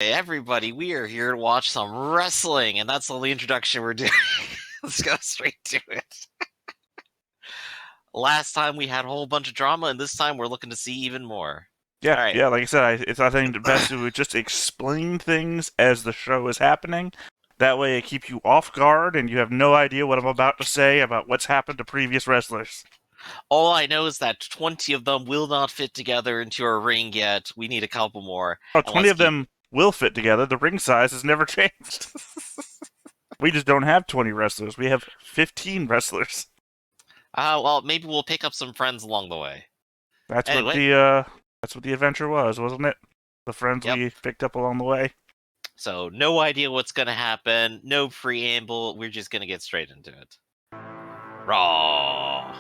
Hey everybody, we are here to watch some wrestling, and that's all the introduction we're doing. Let's go straight to it. Last time we had a whole bunch of drama, and this time we're looking to see even more. Yeah, All right. yeah. Like I said, I think best to just explain things as the show is happening. That way, it keeps you off guard, and you have no idea what I'm about to say about what's happened to previous wrestlers. All I know is that 20 of them will not fit together into our ring yet. We need a couple more. Oh, And 20 let's of them will fit together. The ring size has never changed. We just don't have 20 wrestlers. We have 15 wrestlers. well, maybe we'll pick up some friends along the way. That's Anyway. That's what the adventure was, wasn't it? The friends we picked up along the way. So, no idea what's going to happen. No preamble. We're just going to get straight into it. Raw.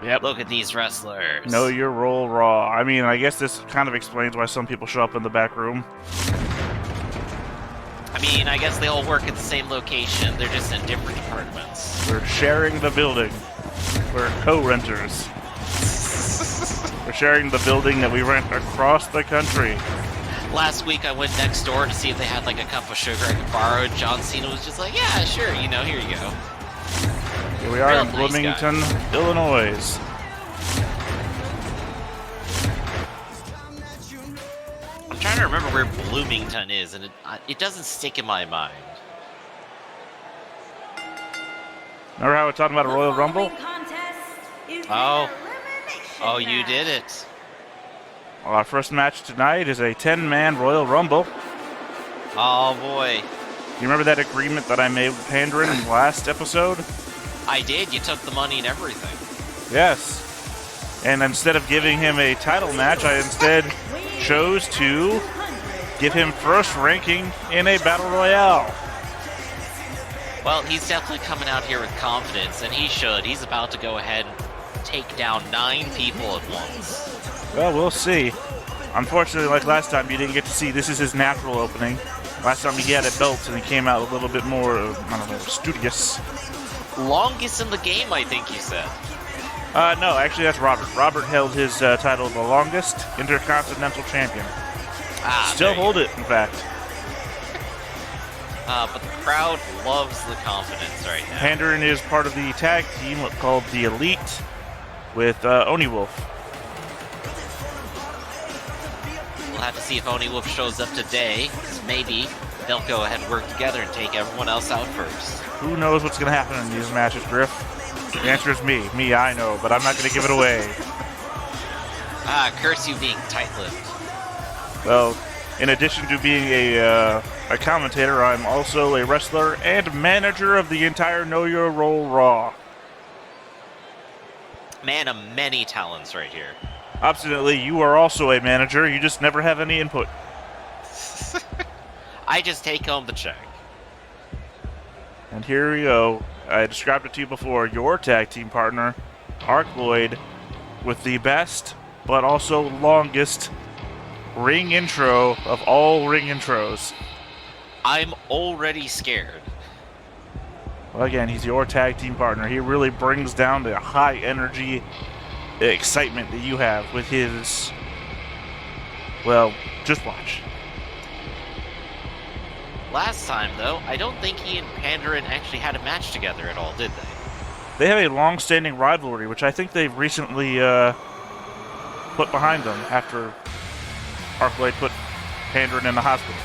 Yep. Look at these wrestlers. Know your role, Raw. I mean, I guess this kind of explains why some people show up in the back room. I mean, I guess they all work at the same location. They're just in different departments. We're sharing the building. We're co-renters. We're sharing the building that we rent across the country. Last week I went next door to see if they had like a cup of sugar I could borrow. John Cena was just like, yeah, sure, here you go. Here we are in Bloomington, Illinois. I'm trying to remember where Bloomington is, and it doesn't stick in my mind. Remember how we were talking about a Royal Rumble? Oh, you did it. Well, our first match tonight is a 10-man Royal Rumble. Oh, boy. You remember that agreement that I made with Pandren in the last episode? I did. You took the money and everything. Yes. And instead of giving him a title match, I instead chose to give him first ranking in a Battle Royale. Well, he's definitely coming out here with confidence, and he should. He's about to go ahead and take down 9 people at once. Well, we'll see. Unfortunately, like last time, you didn't get to see this is his natural opening. Last time he had a belt and he came out a little bit more, I don't know, studious. Longest in the game, I think you said. No, actually that's Robert. Robert held his title the longest, Intercontinental Champion. Still hold it, in fact. But the crowd loves the confidence right now. Pandaren is part of the tag team called the Elite with Oni Wolf. We'll have to see if Oni Wolf shows up today, because maybe they'll go ahead and work together and take everyone else out first. Who knows what's going to happen in these matches, Griff? The answer is me. Me, I know, but I'm not going to give it away. Curse you being tight-lipped. Well, in addition to being a commentator, I'm also a wrestler and manager of the entire Know Your Role Raw. Man of many talents right here. Obstinately, you are also a manager. You just never have any input. I just take home the check. And here we go. I described it to you before. Your tag team partner, Ark Lloyd, with the best, but also longest ring intro of all ring intros. I'm already scared. Well, again, he's your tag team partner. He really brings down the high energy excitement that you have with his... Well, just watch. Last time, though, I don't think he and Pandaren actually had a match together at all, did they? They have a long-standing rivalry, which I think they've recently put behind them after Ark Lloyd put Pandaren in the hospital.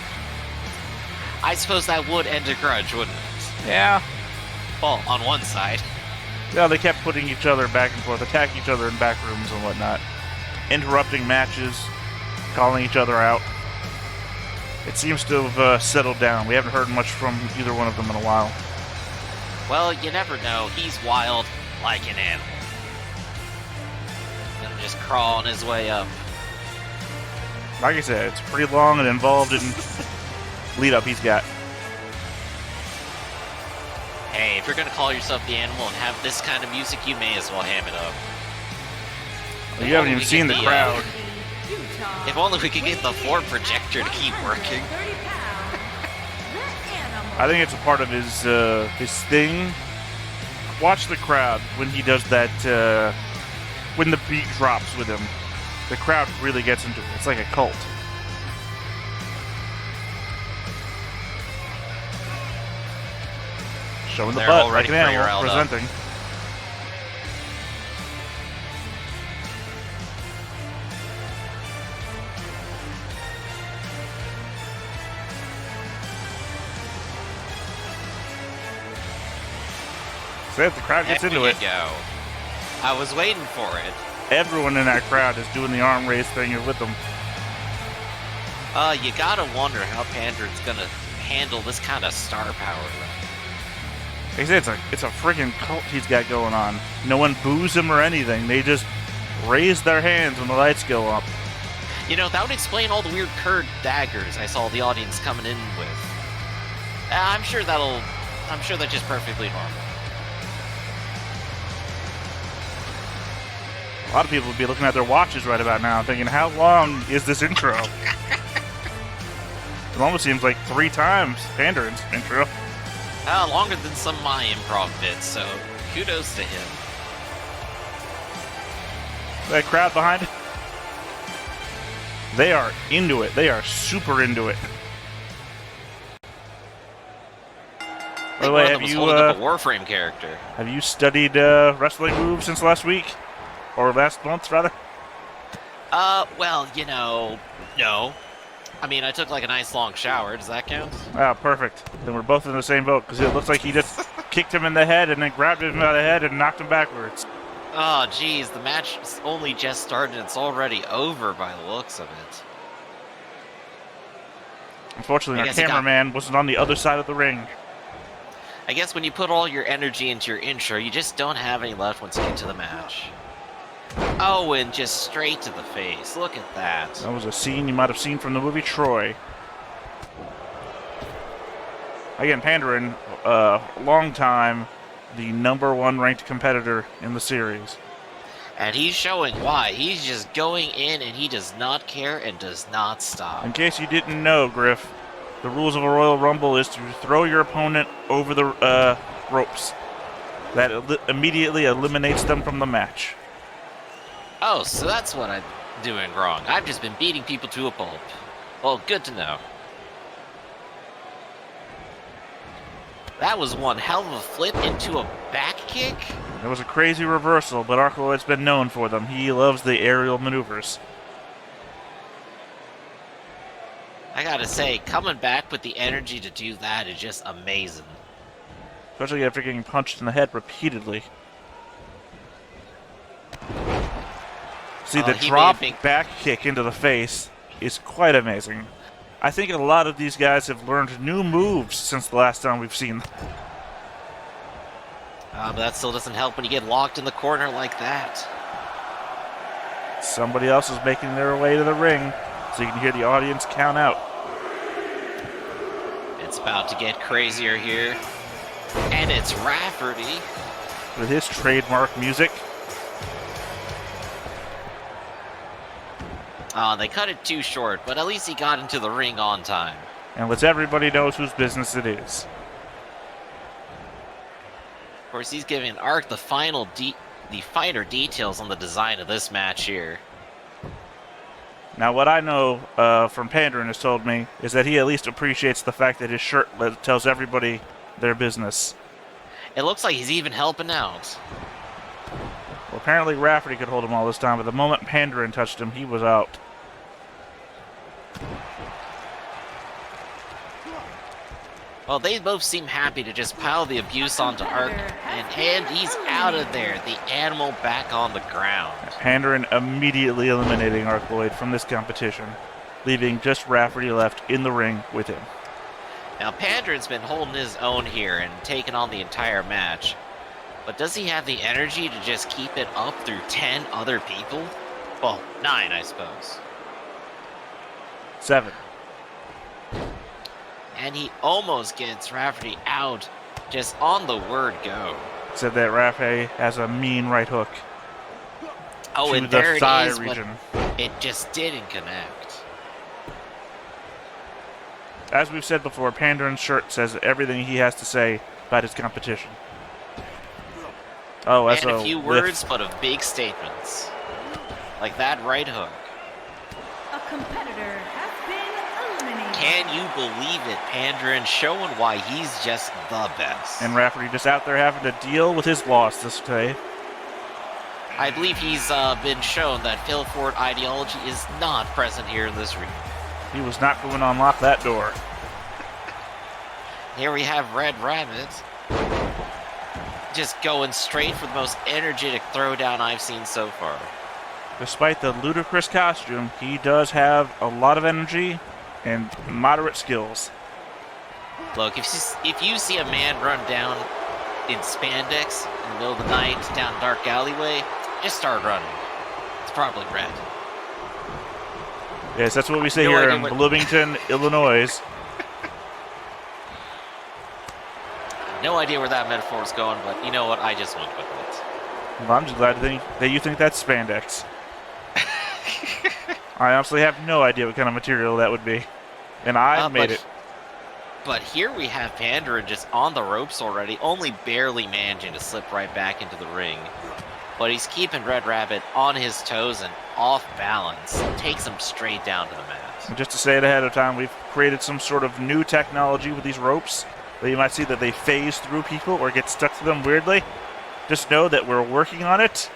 I suppose that would end a grudge, wouldn't it? Yeah. Well, on one side. Yeah, they kept putting each other back and forth, attacking each other in back rooms and whatnot. Interrupting matches, calling each other out. It seems to have settled down. We haven't heard much from either one of them in a while. Well, you never know. He's wild like an animal. Gonna just crawling his way up. Like I said, it's pretty long and involved in lead-up he's got. Hey, if you're gonna call yourself the animal and have this kind of music, you may as well ham it up. Well, you haven't even seen the crowd. If only we could get the Ford projector to keep working. I think it's a part of his thing. Watch the crowd when he does that, when the beat drops with him. The crowd really gets into it. It's like a cult. Showing the They're butt already like an pretty animal, riled up. presenting. So if the crowd gets into it, Go. I was waiting for it. everyone in that crowd is doing the arm raise thing with them. You gotta wonder how Pandron's gonna handle this kind of star power. Like I said, it's a freaking cult he's got going on. No one boos him or anything. They just raise their hands when the lights go up. You know, that would explain all the weird curved daggers I saw the audience coming in with. I'm sure that's just perfectly normal. A lot of people would be looking at their watches right about now thinking, how long is this intro? It almost seems like 3 times Pandron's intro. Longer than some of my improv bits, so kudos to him. That crowd behind it, they are into it. They are super into it. By the way, have you up a Warframe character? Have you studied wrestling moves since last week? Or last month, rather? Well, you know, no. I mean, I took like a nice long shower. Does that count? Ah, perfect. Then we're both in the same boat, because it looks like he just kicked him in the head and then grabbed him by the head and knocked him backwards. Oh, geez, the match only just started. It's already over by the looks of it. Unfortunately, our cameraman wasn't on the other side of the ring. I guess when you put all your energy into your intro, you just don't have any left once you get to the match. Oh, and just straight to the face. Look at that. That was a scene you might have seen from the movie Troy. Again, Pandron, long time, the #1 ranked competitor in the series. And he's showing why. He's just going in and he does not care and does not stop. In case you didn't know, Griff, the rules of a Royal Rumble is to throw your opponent over the ropes. That immediately eliminates them from the match. Oh, so that's what I'm doing wrong. I've just been beating people to a pulp. Well, good to know. That was one hell of a flip into a back kick. It was a crazy reversal, but Arkloid's been known for them. He loves the aerial maneuvers. I gotta say, coming back with the energy to do that is just amazing. Especially after getting punched in the head repeatedly. See, the drop back kick into the face is quite amazing. I think a lot of these guys have learned new moves since the last time we've seen them. But that still doesn't help when you get locked in the corner like that. Somebody else is making their way to the ring, so you can hear the audience count out. It's about to get crazier here. And it's Rafferty. With his trademark music. They cut it too short, but at least he got into the ring on time. And lets everybody know whose business it is. Of course, he's giving Ark the finer details on the design of this match here. Now, what I know from Pandron has told me is that he at least appreciates the fact that his shirt tells everybody their business. It looks like he's even helping out. Well, apparently Rafferty could hold him all this time, but the moment Pandron touched him, he was out. Well, they both seem happy to just pile the abuse onto Ark, and he's out of there. The animal back on the ground. Pandron immediately eliminating Arkloid from this competition, leaving just Rafferty left in the ring with him. Now, Pandron's been holding his own here and taking on the entire match. But does he have the energy to just keep it up through 10 other people? Well, 9, I suppose. 7. And he almost gets Rafferty out just on the word go. Said that Rafferty has a mean right hook. Oh, to and the there it thigh is, region. But it just didn't connect. As we've said before, Pandron's shirt says everything he has to say about his competition. Oh, that's and a few lift. words, but of big statements. Like that right hook. A competitor has been eliminated. Can you believe it? Pandaren showing why he's just the best. And Rafferty just out there having to deal with his loss this day. I believe he's been shown that Phil Ford ideology is not present here in this ring. He was not going to unlock that door. Here we have Red Rabbit. Just going straight for the most energetic throwdown I've seen so far. Despite the ludicrous costume, he does have a lot of energy and moderate skills. Look, if you see a man run down in spandex in the middle of the night down a dark alleyway, just start running. It's probably Red. Yes, that's what we say here in Bloomington, Illinois. No idea where that metaphor is going, but you know what? I just went with it. Well, I'm just glad that you think that's spandex. I honestly have no idea what kind of material that would be. And I made it. But here we have Pandaren just on the ropes already, only barely managing to slip right back into the ring. But he's keeping Red Rabbit on his toes and off balance. Takes him straight down to the mat. And just to say it ahead of time, we've created some sort of new technology with these ropes. That you might see that they phase through people or get stuck to them weirdly. Just know that we're working on it.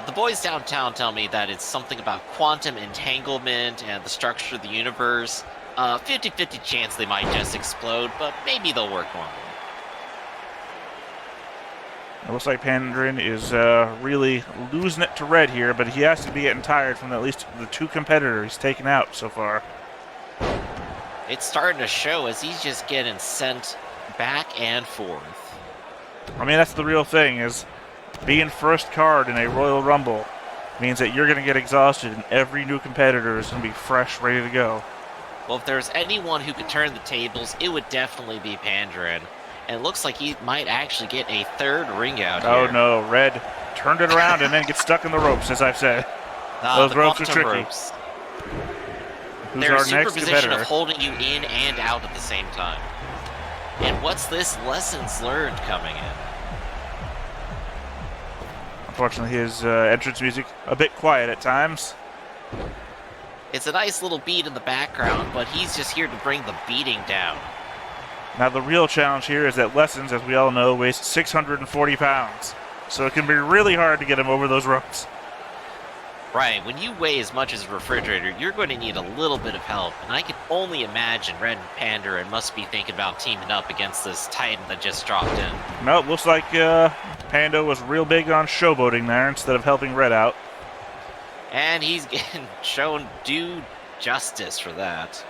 The boys downtown tell me that it's something about quantum entanglement and the structure of the universe. 50-50 chance they might just explode, but maybe they'll work normally. It looks like Pandaren is really losing it to Red here, but he has to be getting tired from at least the two competitors he's taken out so far. It's starting to show as he's just getting sent back and forth. I mean, that's the real thing, is being first card in a Royal Rumble means that you're going to get exhausted and every new competitor is going to be fresh, ready to go. Well, if there's anyone who could turn the tables, it would definitely be Pandaren. And it looks like he might actually get a third ring out here. Oh no, Red turned it around and then gets stuck in the ropes, as I've said. Those ropes are tricky. Ropes. Who's They're a our super next position competitor? of holding you in and out at the same time. And what's this lessons learned coming in? Unfortunately, his entrance music a bit quiet at times. It's a nice little beat in the background, but he's just here to bring the beating down. Now, the real challenge here is that Lessons, as we all know, weighs 640 pounds. So it can be really hard to get him over those ropes. Right, when you weigh as much as a refrigerator, you're going to need a little bit of help. And I can only imagine Red and Pandaren must be thinking about teaming up against this Titan that just dropped in. No, it looks like Pando was real big on showboating there instead of helping Red out. And he's getting shown due justice for that.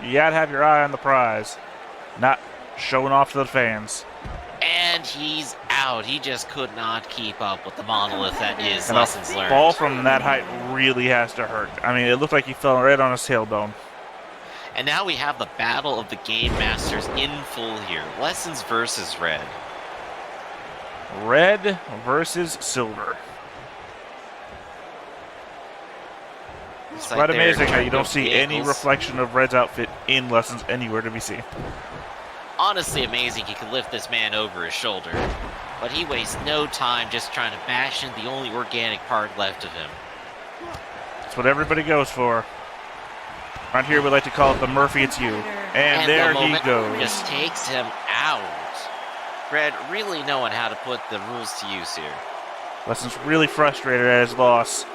You gotta have your eye on the prize, not showing off to the fans. And he's out. He just could not keep up with the monolith that is And lessons a learned. fall from that height really has to hurt. I mean, it looked like he fell right on his tailbone. And now we have the battle of the Game Masters in full here. Lessons versus Red. Red versus Silver. It's quite amazing that you don't see any reflection of Red's outfit in Lessons anywhere to be seen. Honestly amazing he could lift this man over his shoulder. But he wastes no time just trying to bash in the only organic part left of him. That's what everybody goes for. Around here we like to call it the Murphy It's You. And there he goes. Just takes him out. Red really knowing how to put the rules to use here. Lessons really frustrated at his loss,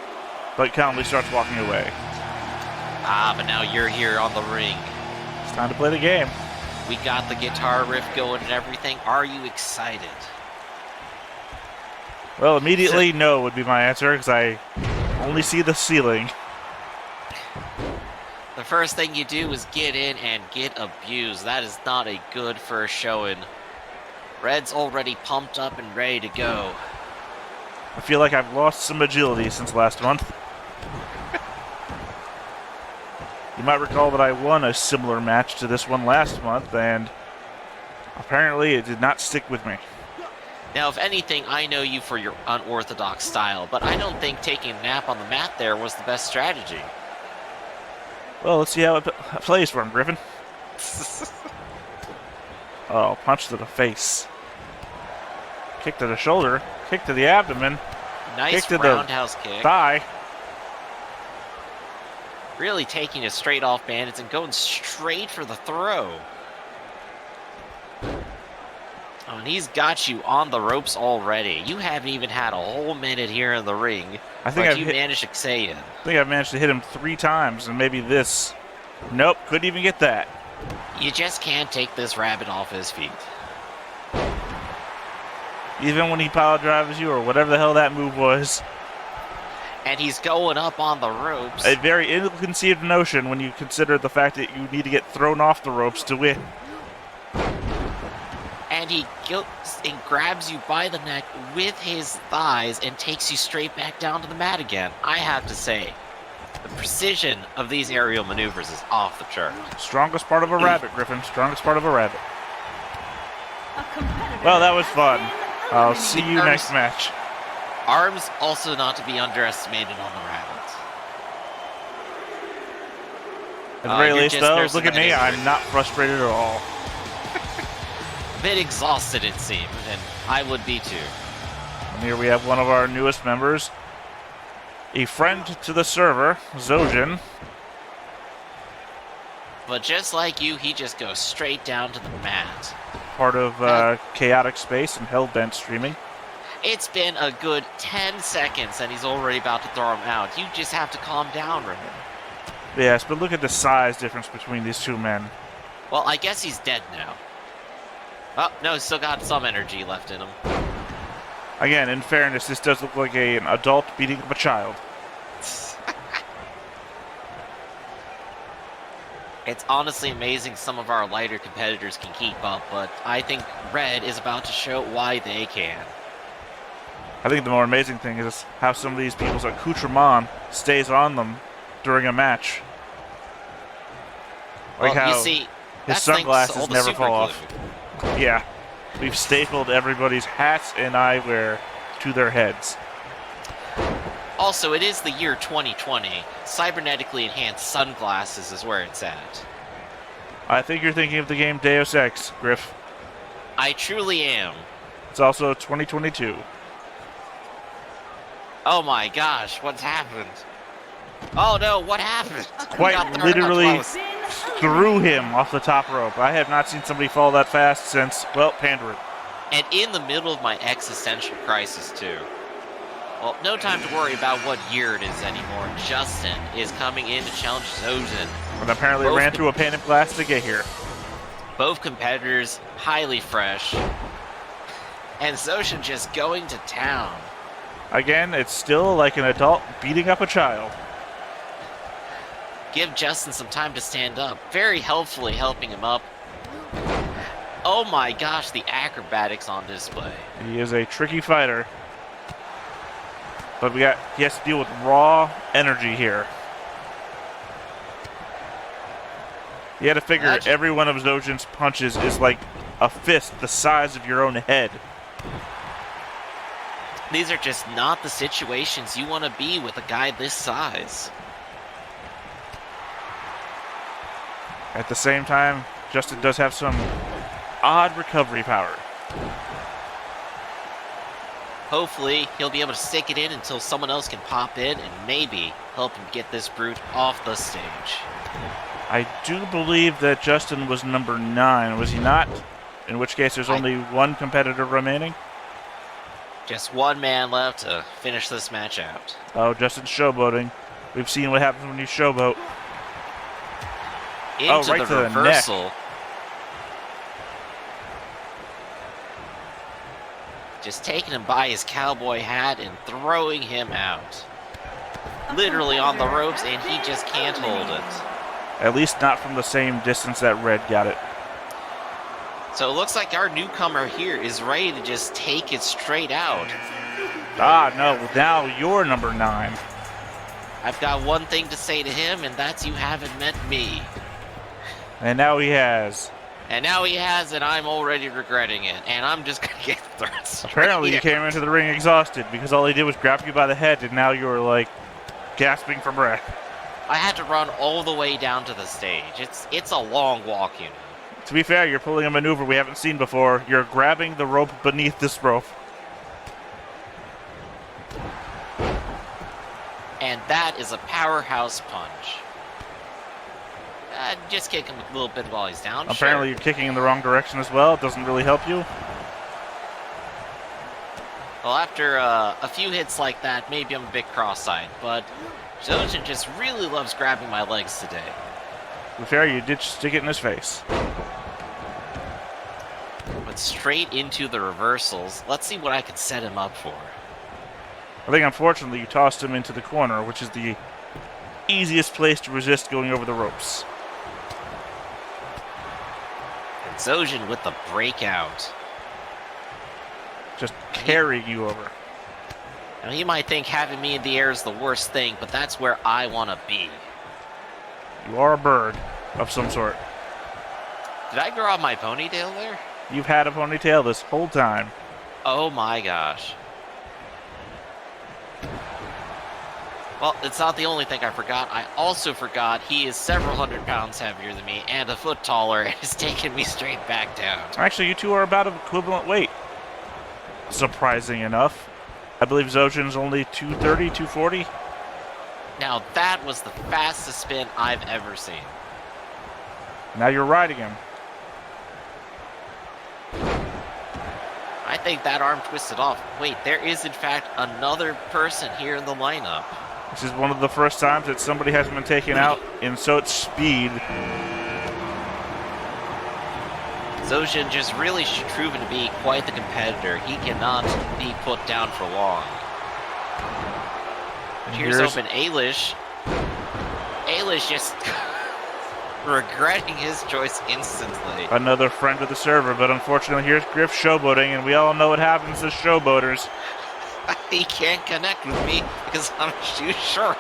but calmly starts walking away. Ah, but now you're here on the ring. It's time to play the game. We got the guitar riff going and everything. Are you excited? Well, immediately no would be my answer, because I only see the ceiling. The first thing you do is get in and get abused. That is not a good first showing. Red's already pumped up and ready to go. I feel like I've lost some agility since last month. You might recall that I won a similar match to this one last month, and apparently it did not stick with me. Now, if anything, I know you for your unorthodox style, but I don't think taking a nap on the mat there was the best strategy. Well, let's see how it plays for him, Griffin. Oh, punch to the face. Kick to the shoulder. Kick to the abdomen. Nice kick to roundhouse the kick. thigh. Really taking it straight off Bandits and going straight for the throw. Oh, and he's got you on the ropes already. You haven't even had a whole minute here in the ring. I think but you managed to say it. I think I've managed to hit him 3 times, and maybe this. Nope, couldn't even get that. You just can't take this rabbit off his feet. Even when he power drives you, or whatever the hell that move was. And he's going up on the ropes. A very ill-conceived notion when you consider the fact that you need to get thrown off the ropes to win. And he grabs you by the neck with his thighs and takes you straight back down to the mat again. I have to say, the precision of these aerial maneuvers is off the chart. Strongest part of a rabbit, Griffin. Strongest part of a rabbit. Well, that was fun. I'll see you next match. Arms also not to be underestimated on the rabbits. At the very least, though, look at me. I'm not frustrated at all. A bit exhausted, it seems, and I would be too. And here we have one of our newest members, a friend to the server, Zojin. But just like you, he just goes straight down to the mat. Part of Chaotic Space and Hellbent streaming. It's been a good 10 seconds and he's already about to throw him out. You just have to calm down, Raymond. Yes, but look at the size difference between these two men. Well, I guess he's dead now. Oh, no, he's still got some energy left in him. Again, in fairness, this does look like an adult beating up a child. It's honestly amazing some of our lighter competitors can keep up, but I think Red is about to show why they can. I think the more amazing thing is how some of these people's accoutrement stays on them during a match. Like well, how you see, his sunglasses never fall off. Yeah, we've stapled everybody's hats and eyewear to their heads. Also, it is the year 2020. Cybernetically enhanced sunglasses is where it's at. I think you're thinking of the game Deus Ex, Griff. I truly am. It's also 2022. Oh my gosh, what's happened? Oh no, what happened? Quite literally threw him off the top rope. I have not seen somebody fall that fast since, well, Pandering. And in the middle of my existential crisis, too. Well, no time to worry about what year it is anymore. Justin is coming in to challenge Zojin. And apparently ran through a pane of glass to get here. Both competitors highly fresh. And Zojin just going to town. Again, it's still like an adult beating up a child. Give Justin some time to stand up. Very helpfully helping him up. Oh my gosh, the acrobatics on display. He is a tricky fighter. But he has to deal with raw energy here. You had to figure every one of Zojin's punches is like a fist the size of your own head. These are just not the situations you want to be with a guy this size. At the same time, Justin does have some odd recovery power. Hopefully, he'll be able to stick it in until someone else can pop in and maybe help him get this brute off the stage. I do believe that Justin was number 9, was he not? In which case there's only one competitor remaining? Just one man left to finish this match out. Oh, Justin's showboating. We've seen what happens when you showboat. Into right the to reversal. The neck. Just taking him by his cowboy hat and throwing him out. Literally on the ropes, and he just can't hold it. At least not from the same distance that Red got it. So it looks like our newcomer here is ready to just take it straight out. Ah, no, now you're number 9. I've got one thing to say to him, and that's you haven't met me. And now he has. And now he has, and I'm already regretting it. And I'm just going to get thrown straight. Apparently you came into the ring exhausted because all he did was grab you by the head and now you're like gasping for breath. I had to run all the way down to the stage. It's a long walk, you know. To be fair, you're pulling a maneuver we haven't seen before. You're grabbing the rope beneath this rope. And that is a powerhouse punch. Just kick him a little bit while he's down. Apparently sure. you're kicking in the wrong direction as well. It doesn't really help you. Well, after a few hits like that, maybe I'm a bit cross-eyed, but Zojin just really loves grabbing my legs today. To be fair, you did stick it in his face. But straight into the reversals. Let's see what I can set him up for. I think, unfortunately, you tossed him into the corner, which is the easiest place to resist going over the ropes. And Zojin with the breakout. Just carrying you over. Now, you might think having me in the air is the worst thing, but that's where I want to be. You are a bird of some sort. Did I grow out my ponytail there? You've had a ponytail this whole time. Oh my gosh. Well, it's not the only thing I forgot. I also forgot he is several hundred pounds heavier than me and a foot taller and has taken me straight back down. Actually, you two are about of equivalent weight. Surprising enough. I believe Zojin's only 230, 240. Now that was the fastest spin I've ever seen. Now you're riding him. I think that arm twisted off. Wait, there is in fact another person here in the lineup. This is one of the first times that somebody hasn't been taken out in such speed. Zojin just really proven to be quite the competitor. He cannot be put down for long. And here's open Ailish. Ailish just regretting his choice instantly. Another friend of the server, but unfortunately here's Griff showboating, and we all know what happens to showboaters. He can't connect with me because I'm too short.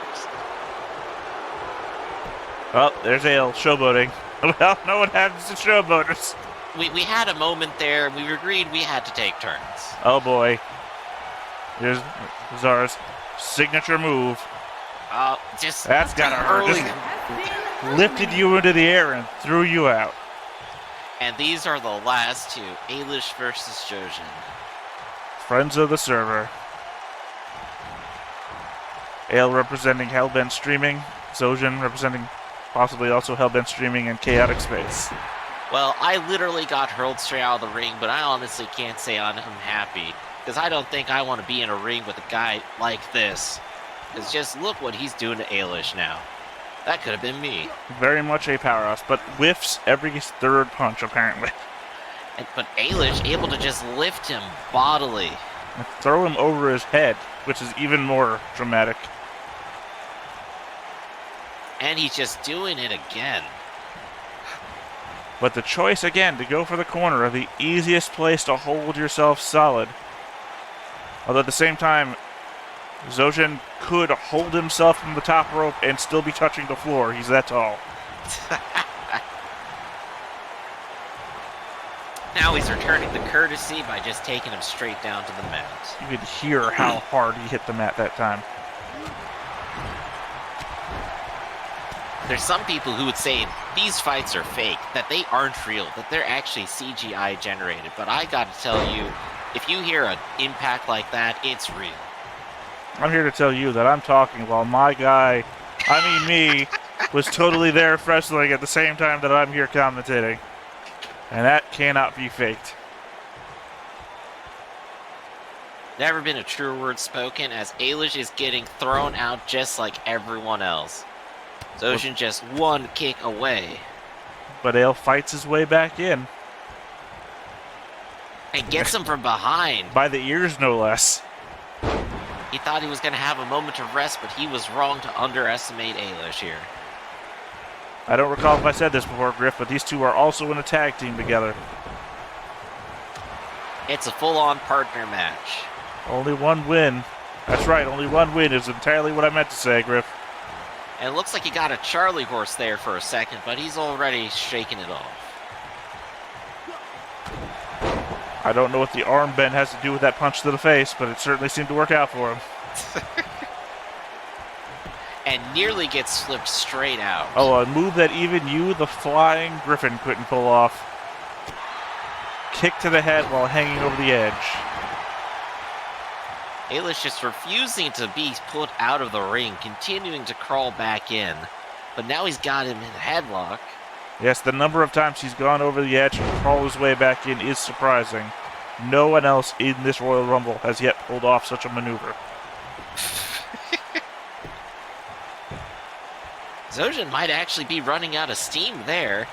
Oh, there's Ale showboating. Well, know what happens to showboaters. We had a moment there, and we agreed we had to take turns. Oh boy. Here's Zara's signature move. Just That's gotta hurt. early. Just lifted you into the air and threw you out. And these are the last two, Ailish versus Zojin. Friends of the server. Ale representing Hellbent Streaming. Zojin representing possibly also Hellbent Streaming and Chaotic Space. Well, I literally got hurled straight out of the ring, but I honestly can't say I'm happy. Because I don't think I want to be in a ring with a guy like this. Because just look what he's doing to Ailish now. That could have been me. Very much a powerhouse, but whiffs every third punch, apparently. But Ailish able to just lift him bodily. And throw him over his head, which is even more dramatic. And he's just doing it again. But the choice, again, to go for the corner are the easiest place to hold yourself solid. Although at the same time, Zojin could hold himself from the top rope and still be touching the floor. He's that tall. Now he's returning the courtesy by just taking him straight down to the mat. You could hear how hard he hit the mat that time. There's some people who would say these fights are fake, that they aren't real, that they're actually CGI generated. But I gotta tell you, if you hear an impact like that, it's real. I'm here to tell you that I'm talking while my guy, me, was totally there wrestling at the same time that I'm here commentating. And that cannot be faked. Never been a truer word spoken, as Ailish is getting thrown out just like everyone else. Zojin just one kick away. But Ale fights his way back in. And gets him from behind. By the ears, no less. He thought he was going to have a moment of rest, but he was wrong to underestimate Ailish here. I don't recall if I said this before, Griff, but these two are also in a tag team together. It's a full-on partner match. Only one win. That's right, only one win is entirely what I meant to say, Griff. And it looks like he got a Charlie horse there for a second, but he's already shaking it off. I don't know what the arm bend has to do with that punch to the face, but it certainly seemed to work out for him. And nearly gets flipped straight out. Oh, a move that even you, the flying Griffin, couldn't pull off. Kick to the head while hanging over the edge. Ailish just refusing to be put out of the ring, continuing to crawl back in. But now he's got him in a headlock. Yes, the number of times he's gone over the edge and crawled his way back in is surprising. No one else in this Royal Rumble has yet pulled off such a maneuver. Zojin might actually be running out of steam there.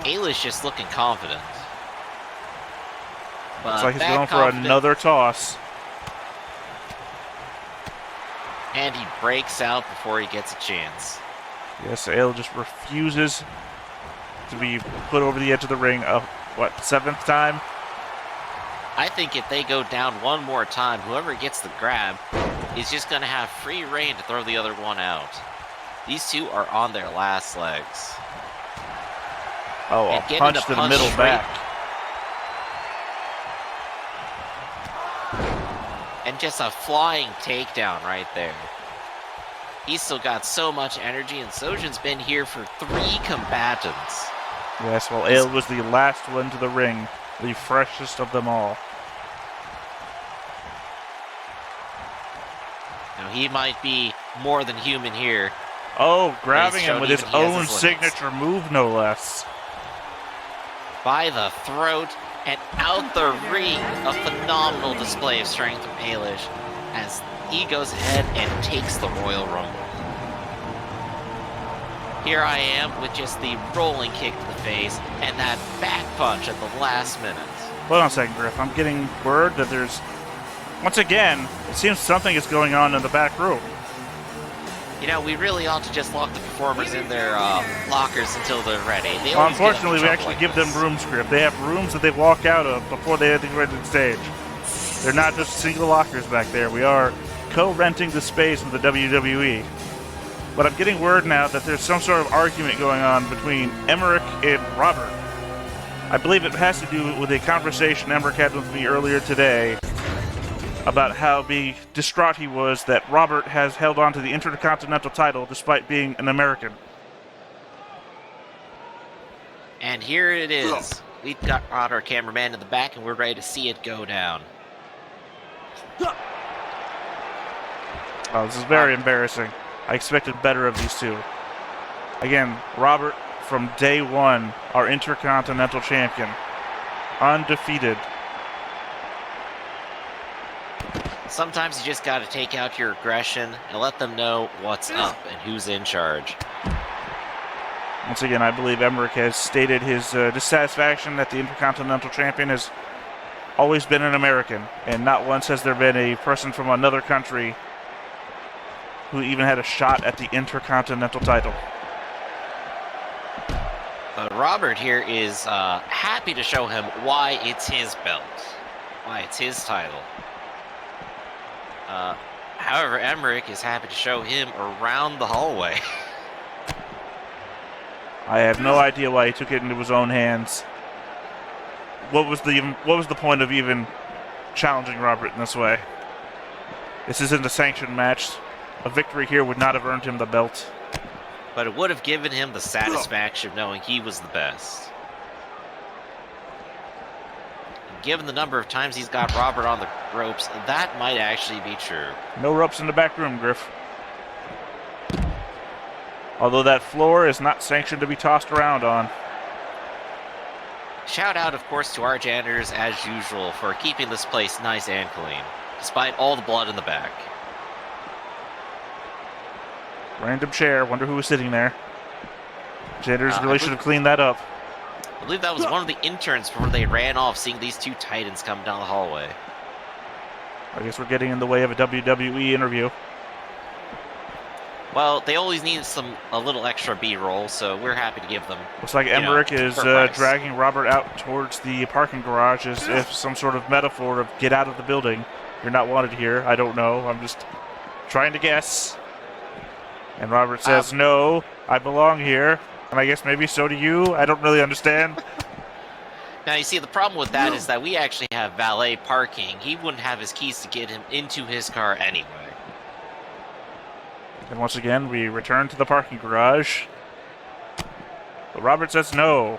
Kayla's just looking confident. But looks like he's going for another toss. And he breaks out before he gets a chance. Yes, Ale just refuses to be put over the edge of the ring a, seventh time? I think if they go down one more time, whoever gets the grab is just going to have free reign to throw the other one out. These two are on their last legs. Oh, a punch to the middle back. And just a flying takedown right there. He's still got so much energy, and Sojin's been here for 3 combatants. Yes, well, Ale was the last one to the ring, the freshest of them all. Now, he might be more than human here. Oh, grabbing him with his own signature move, no less. By the throat and out the ring. A phenomenal display of strength from Ailish as he goes ahead and takes the Royal Rumble. Here I am with just the rolling kick to the face and that back punch at the last minute. Hold on a second, Griff. I'm getting word that there's... Once again, it seems something is going on in the back room. You know, we really ought to just lock the performers in their lockers until they're ready. Well, unfortunately, we actually give them rooms, Griff. They have rooms that they walk out of before they enter the stage. They're not just single lockers back there. We are co-renting the space with the WWE. But I'm getting word now that there's some sort of argument going on between Emmerich and Robert. I believe it has to do with a conversation Emmerich had with me earlier today about how distraught he was that Robert has held on to the Intercontinental title despite being an American. And here it is. We've got our cameraman in the back, and we're ready to see it go down. Oh, this is very embarrassing. I expected better of these two. Again, Robert, from day one, our Intercontinental champion. Undefeated. Sometimes you just gotta take out your aggression and let them know what's up and who's in charge. Once again, I believe Emmerich has stated his dissatisfaction that the Intercontinental champion has always been an American, and not once has there been a person from another country who even had a shot at the Intercontinental title. But Robert here is happy to show him why it's his belt, why it's his title. However, Emmerich is happy to show him around the hallway. I have no idea why he took it into his own hands. What was the point of even challenging Robert in this way? This isn't a sanctioned match. A victory here would not have earned him the belt. But it would have given him the satisfaction of knowing he was the best. And given the number of times he's got Robert on the ropes, that might actually be true. No ropes in the back room, Griff. Although that floor is not sanctioned to be tossed around on. Shout out, of course, to our janitors, as usual, for keeping this place nice and clean, despite all the blood in the back. Random chair. Wonder who was sitting there. Janitors really should have cleaned that up. I believe that was one of the interns before they ran off, seeing these two titans come down the hallway. I guess we're getting in the way of a WWE interview. Well, they always need a little extra B-roll, so we're happy to give them. Looks like Emmerich is dragging Robert out towards the parking garage as if some sort of metaphor of get out of the building. You're not wanted here. I don't know. I'm just trying to guess. And Robert says, no, I belong here. And I guess maybe so do you. I don't really understand. Now, you see, the problem with that is that we actually have valet parking. He wouldn't have his keys to get him into his car anyway. And once again, we return to the parking garage. But Robert says, no,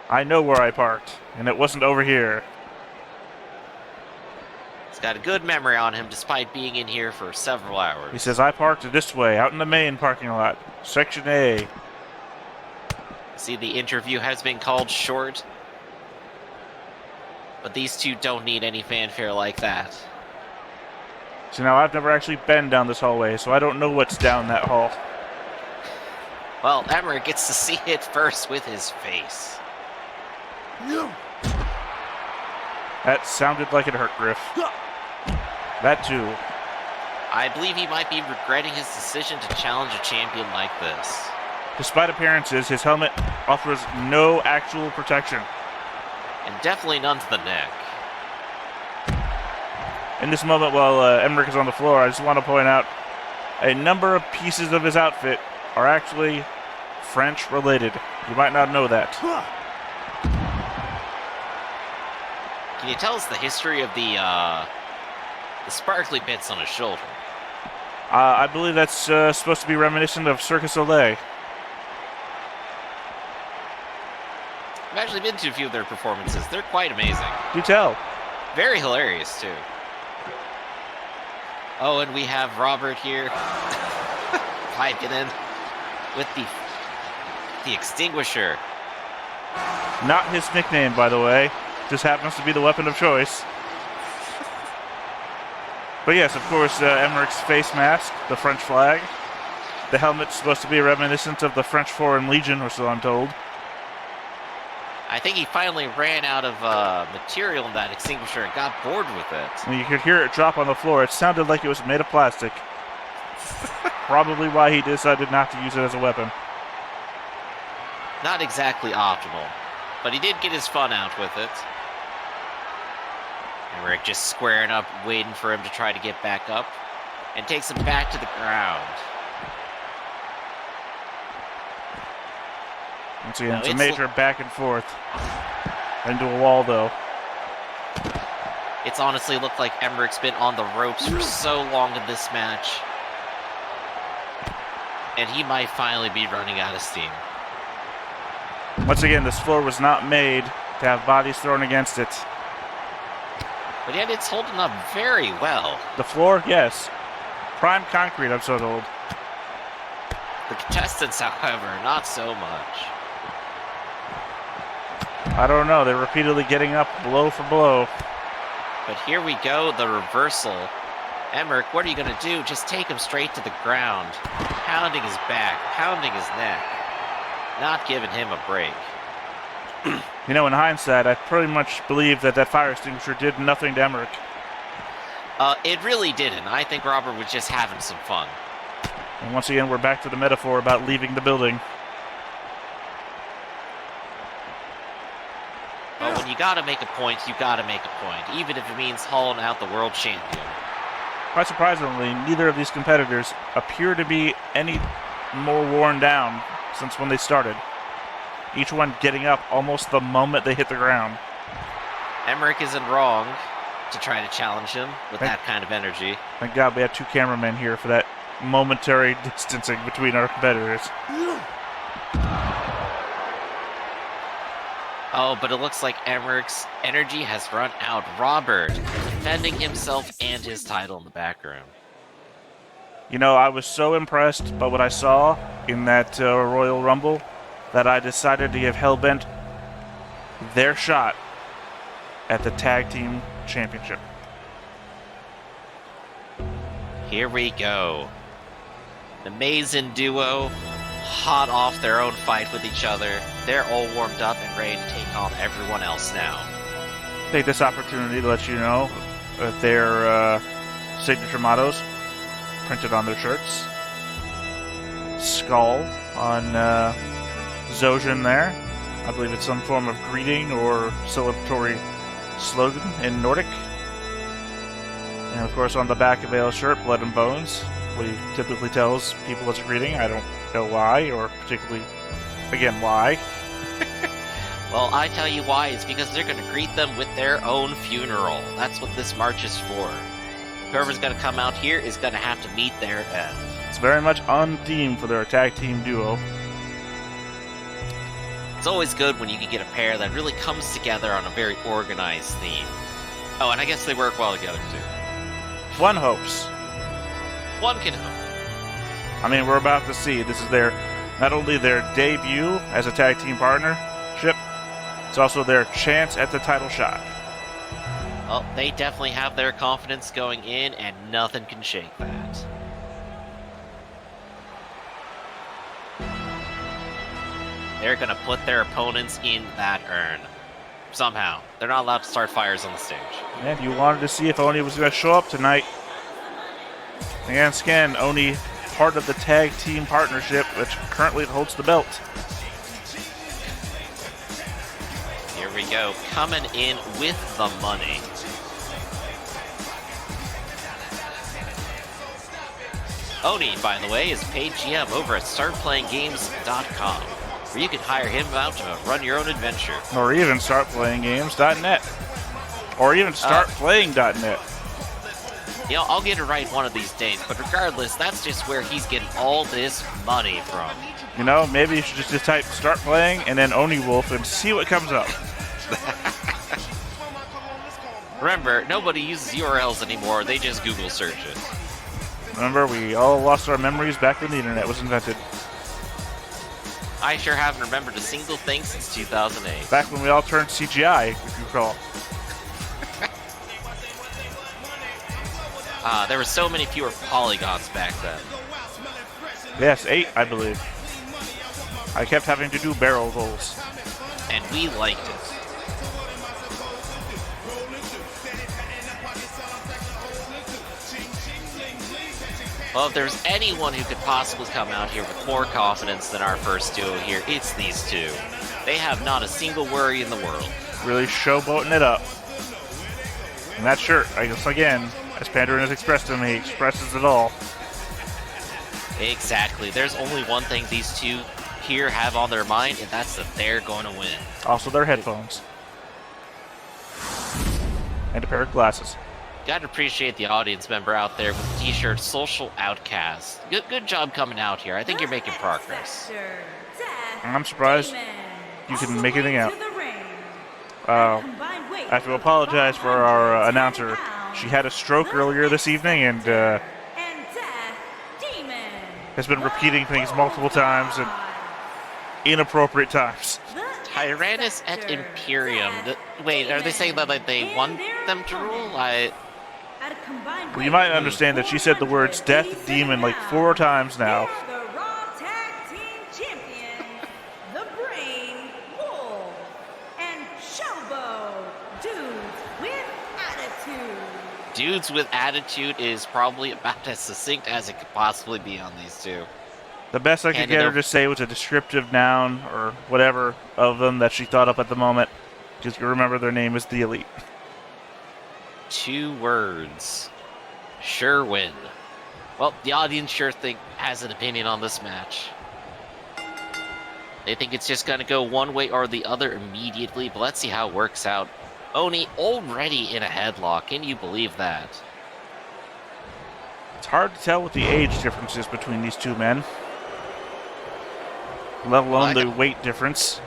I know where I parked, and it wasn't over here. He's got a good memory on him despite being in here for several hours. He says, I parked this way, out in the main parking lot, Section A. See, the interview has been called short. But these two don't need any fanfare like that. See, now I've never actually been down this hallway, so I don't know what's down that hall. Well, Emmerich gets to see it first with his face. That sounded like it hurt Griff. That too. I believe he might be regretting his decision to challenge a champion like this. Despite appearances, his helmet offers no actual protection. And definitely none to the neck. In this moment, while Emmerich is on the floor, I just want to point out a number of pieces of his outfit are actually French related. You might not know that. Can you tell us the history of the sparkly bits on his shoulder? I believe that's supposed to be reminiscent of Circus Soleil. I've actually been to a few of their performances. They're quite amazing. Do tell. Very hilarious, too. Oh, and we have Robert here piping in with the extinguisher. Not his nickname, by the way. Just happens to be the weapon of choice. But yes, of course, Emmerich's face mask, the French flag. The helmet's supposed to be reminiscent of the French Foreign Legion, or so I'm told. I think he finally ran out of material in that extinguisher and got bored with it. And you could hear it drop on the floor. It sounded like it was made of plastic. Probably why he decided not to use it as a weapon. Not exactly optimal, but he did get his fun out with it. Emmerich just squaring up, waiting for him to try to get back up, and takes him back to the ground. Once again, it's a major back and forth. Into a wall, though. It's honestly looked like Emmerich's been on the ropes for so long in this match. And he might finally be running out of steam. Once again, this floor was not made to have bodies thrown against it. But yet it's holding up very well. The floor, yes. Prime concrete, I'm so told. The contestants, however, not so much. I don't know. They're repeatedly getting up blow for blow. But here we go, the reversal. Emmerich, what are you going to do? Just take him straight to the ground. Pounding his back, pounding his neck. Not giving him a break. You know, in hindsight, I pretty much believe that fire extinguisher did nothing to Emmerich. It really didn't. I think Robert was just having some fun. And once again, we're back to the metaphor about leaving the building. But when you gotta make a point, you gotta make a point, even if it means hauling out the world champion. Quite surprisingly, neither of these competitors appear to be any more worn down since when they started. Each one getting up almost the moment they hit the ground. Emmerich isn't wrong to try to challenge him with that kind of energy. Thank God we have two cameramen here for that momentary distancing between our competitors. Oh, but it looks like Emmerich's energy has run out. Robert defending himself and his title in the background. You know, I was so impressed by what I saw in that Royal Rumble that I decided to give Hellbent their shot at the Tag Team Championship. Here we go. The Amazing Duo, hot off their own fight with each other. They're all warmed up and ready to take on everyone else now. Take this opportunity to let you know that their signature mottos printed on their shirts. Skull on Zojin there. I believe it's some form of greeting or celebratory slogan in Nordic. And of course on the back of Bale's shirt, Blood and Bones, what he typically tells people it's a greeting. I don't know why, or particularly, again, why. Well, I tell you why. It's because they're going to greet them with their own funeral. That's what this march is for. Whoever's going to come out here is going to have to meet their end. It's very much on theme for their tag team duo. It's always good when you can get a pair that really comes together on a very organized theme. Oh, and I guess they work well together, too. One hopes. One can hope. I mean, we're about to see. This is not only their debut as a tag team partnership, it's also their chance at the title shot. Well, they definitely have their confidence going in, and nothing can shake that. They're going to put their opponents in that urn. Somehow. They're not allowed to start fires on the stage. And you wanted to see if Oni was going to show up tonight. Again, again, Oni part of the tag team partnership, which currently holds the belt. Here we go. Coming in with the money. Oni, by the way, is paid GM over at StartPlayingGames.com, where you can hire him out to run your own adventure. Or even StartPlayingGames.net. Or even StartPlaying.net. You know, I'll get it right one of these days, but regardless, that's just where he's getting all this money from. You know, maybe you should just type Start Playing and then Oni Wolf and see what comes up. Remember, nobody uses URLs anymore, they just Google search it. Remember, we all lost our memories back when the internet was invented. I sure haven't remembered a single thing since 2008. Back when we all turned CGI, if you recall. There were so many fewer polygons back then. Yes, 8, I believe. I kept having to do barrel rolls. And we liked it. Well, if there's anyone who could possibly come out here with more confidence than our first duo here, it's these two. They have not a single worry in the world. Really showboating it up. And that shirt, I guess again, as Pandaren has expressed to me, expresses it all. Exactly. There's only one thing these two here have on their mind, and that's that they're going to win. Also their headphones. And a pair of glasses. Gotta appreciate the audience member out there with the t-shirt Social Outcast. Good job coming out here. I think you're making progress. I'm surprised you can make anything out. I have to apologize for our announcer. She had a stroke earlier this evening and has been repeating things multiple times and inappropriate times. Tyrannus et Imperium. Wait, are they saying that like, they want them to rule? Well, you might understand that she said the words Death Demon like 4 times now. Dudes with attitude is probably about as succinct as it could possibly be on these two. The best I could get her to say was a descriptive noun or whatever of them that she thought up at the moment. Just remember their name is the Elite. 2 words. Sure win. Well, the audience sure has an opinion on this match. They think it's just going to go one way or the other immediately, but let's see how it works out. Oni already in a headlock. Can you believe that? It's hard to tell what the age difference is between these two men. Let alone the weight difference.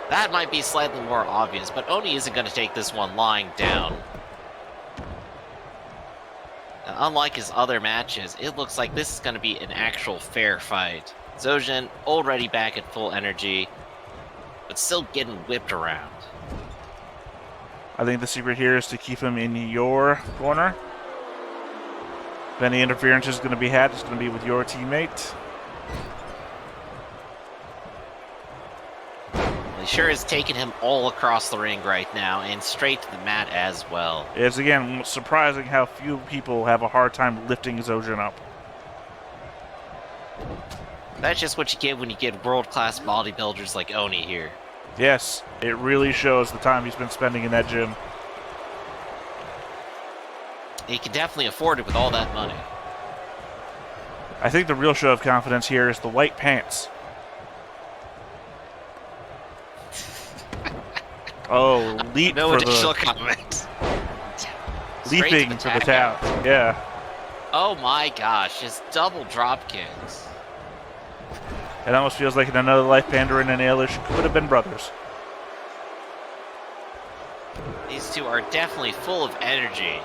That might be slightly more obvious, but Oni isn't going to take this one lying down. Now, unlike his other matches, it looks like this is going to be an actual fair fight. Zojin already back at full energy, but still getting whipped around. I think the secret here is to keep him in your corner. If any interference is going to be had, it's going to be with your teammate. He sure is taking him all across the ring right now and straight to the mat as well. It's again surprising how few people have a hard time lifting Zojin up. That's just what you get when you get world-class bodybuilders like Oni here. Yes, it really shows the time he's been spending in that gym. He can definitely afford it with all that money. I think the real show of confidence here is the white pants. Oh, leap no for additional the comment. leaping for the tap. Yeah. Oh my gosh, just double drop kicks. It almost feels like in another life, Pandaren and Ailish could have been brothers. These two are definitely full of energy,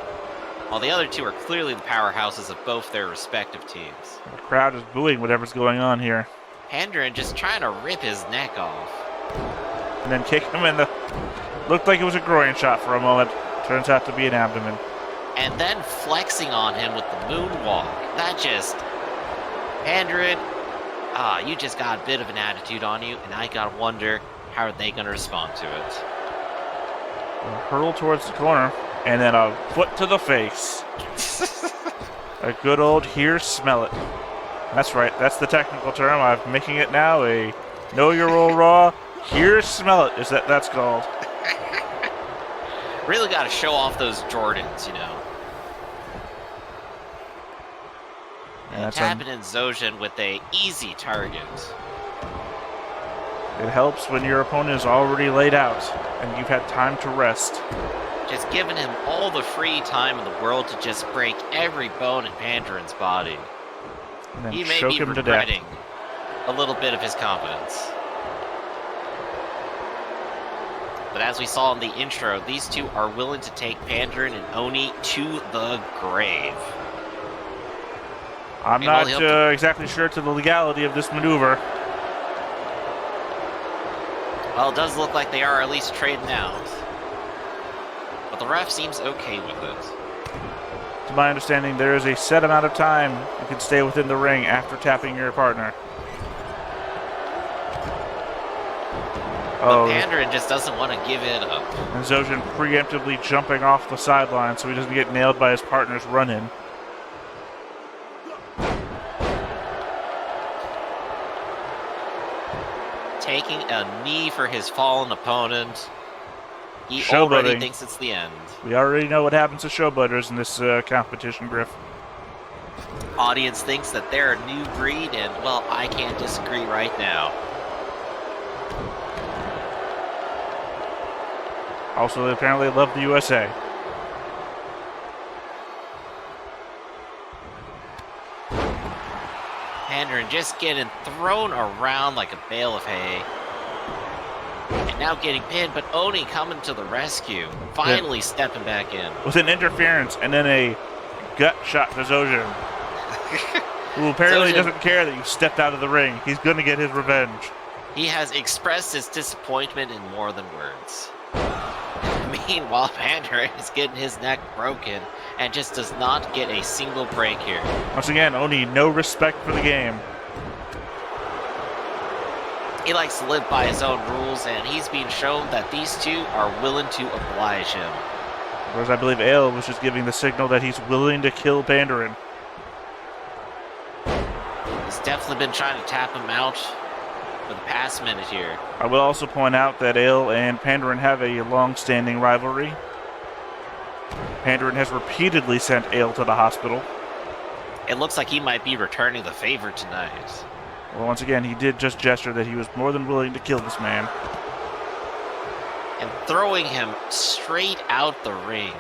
while the other two are clearly the powerhouses of both their respective teams. The crowd is booing whatever's going on here. Pandaren just trying to rip his neck off. And then kick him in the... Looked like it was a groin shot for a moment. Turns out to be an abdomen. And then flexing on him with the moonwalk. That just... Pandaren, you just got a bit of an attitude on you, and I gotta wonder, how are they gonna respond to it? Hurl towards the corner, and then a foot to the face. A good old here, smell it. That's right, that's the technical term. I'm making it now a know your roll raw, here, smell it, is that's called. Really gotta show off those Jordans, you know. And tapping in Zojin with a easy target. It helps when your opponent is already laid out and you've had time to rest. Just giving him all the free time in the world to just break every bone in Pandaren's body. And then He may choke be him to regretting death. a little bit of his confidence. But as we saw in the intro, these two are willing to take Pandaren and Oni to the grave. I'm not exactly sure to the legality of this maneuver. Well, it does look like they are at least trading out. But the ref seems okay with it. To my understanding, there is a set amount of time you can stay within the ring after tapping your partner. But Pandaren just doesn't want to give it up. And Zojin preemptively jumping off the sideline so he doesn't get nailed by his partner's run-in. Taking a knee for his fallen opponent. He already thinks it's the end. We already know what happens to showbutters in this competition, Griff. Audience thinks that they're a new breed, and, well, I can't disagree right now. Also, they apparently love the USA. Pandaren just getting thrown around like a bale of hay. And now getting pinned, but Oni coming to the rescue. Finally stepping back in. With an interference and then a gut shot to Zojin. Who apparently doesn't care that you stepped out of the ring. He's going to get his revenge. He has expressed his disappointment in more than words. Meanwhile, Pandaren is getting his neck broken and just does not get a single break here. Once again, Oni, no respect for the game. He likes to live by his own rules, and he's being shown that these two are willing to oblige him. Whereas I believe Ale was just giving the signal that he's willing to kill Pandaren. He's definitely been trying to tap him out for the past minute here. I will also point out that Ale and Pandaren have a long-standing rivalry. Pandaren has repeatedly sent Ale to the hospital. It looks like he might be returning the favor tonight. Well, once again, he did just gesture that he was more than willing to kill this man. And throwing him straight out the ring.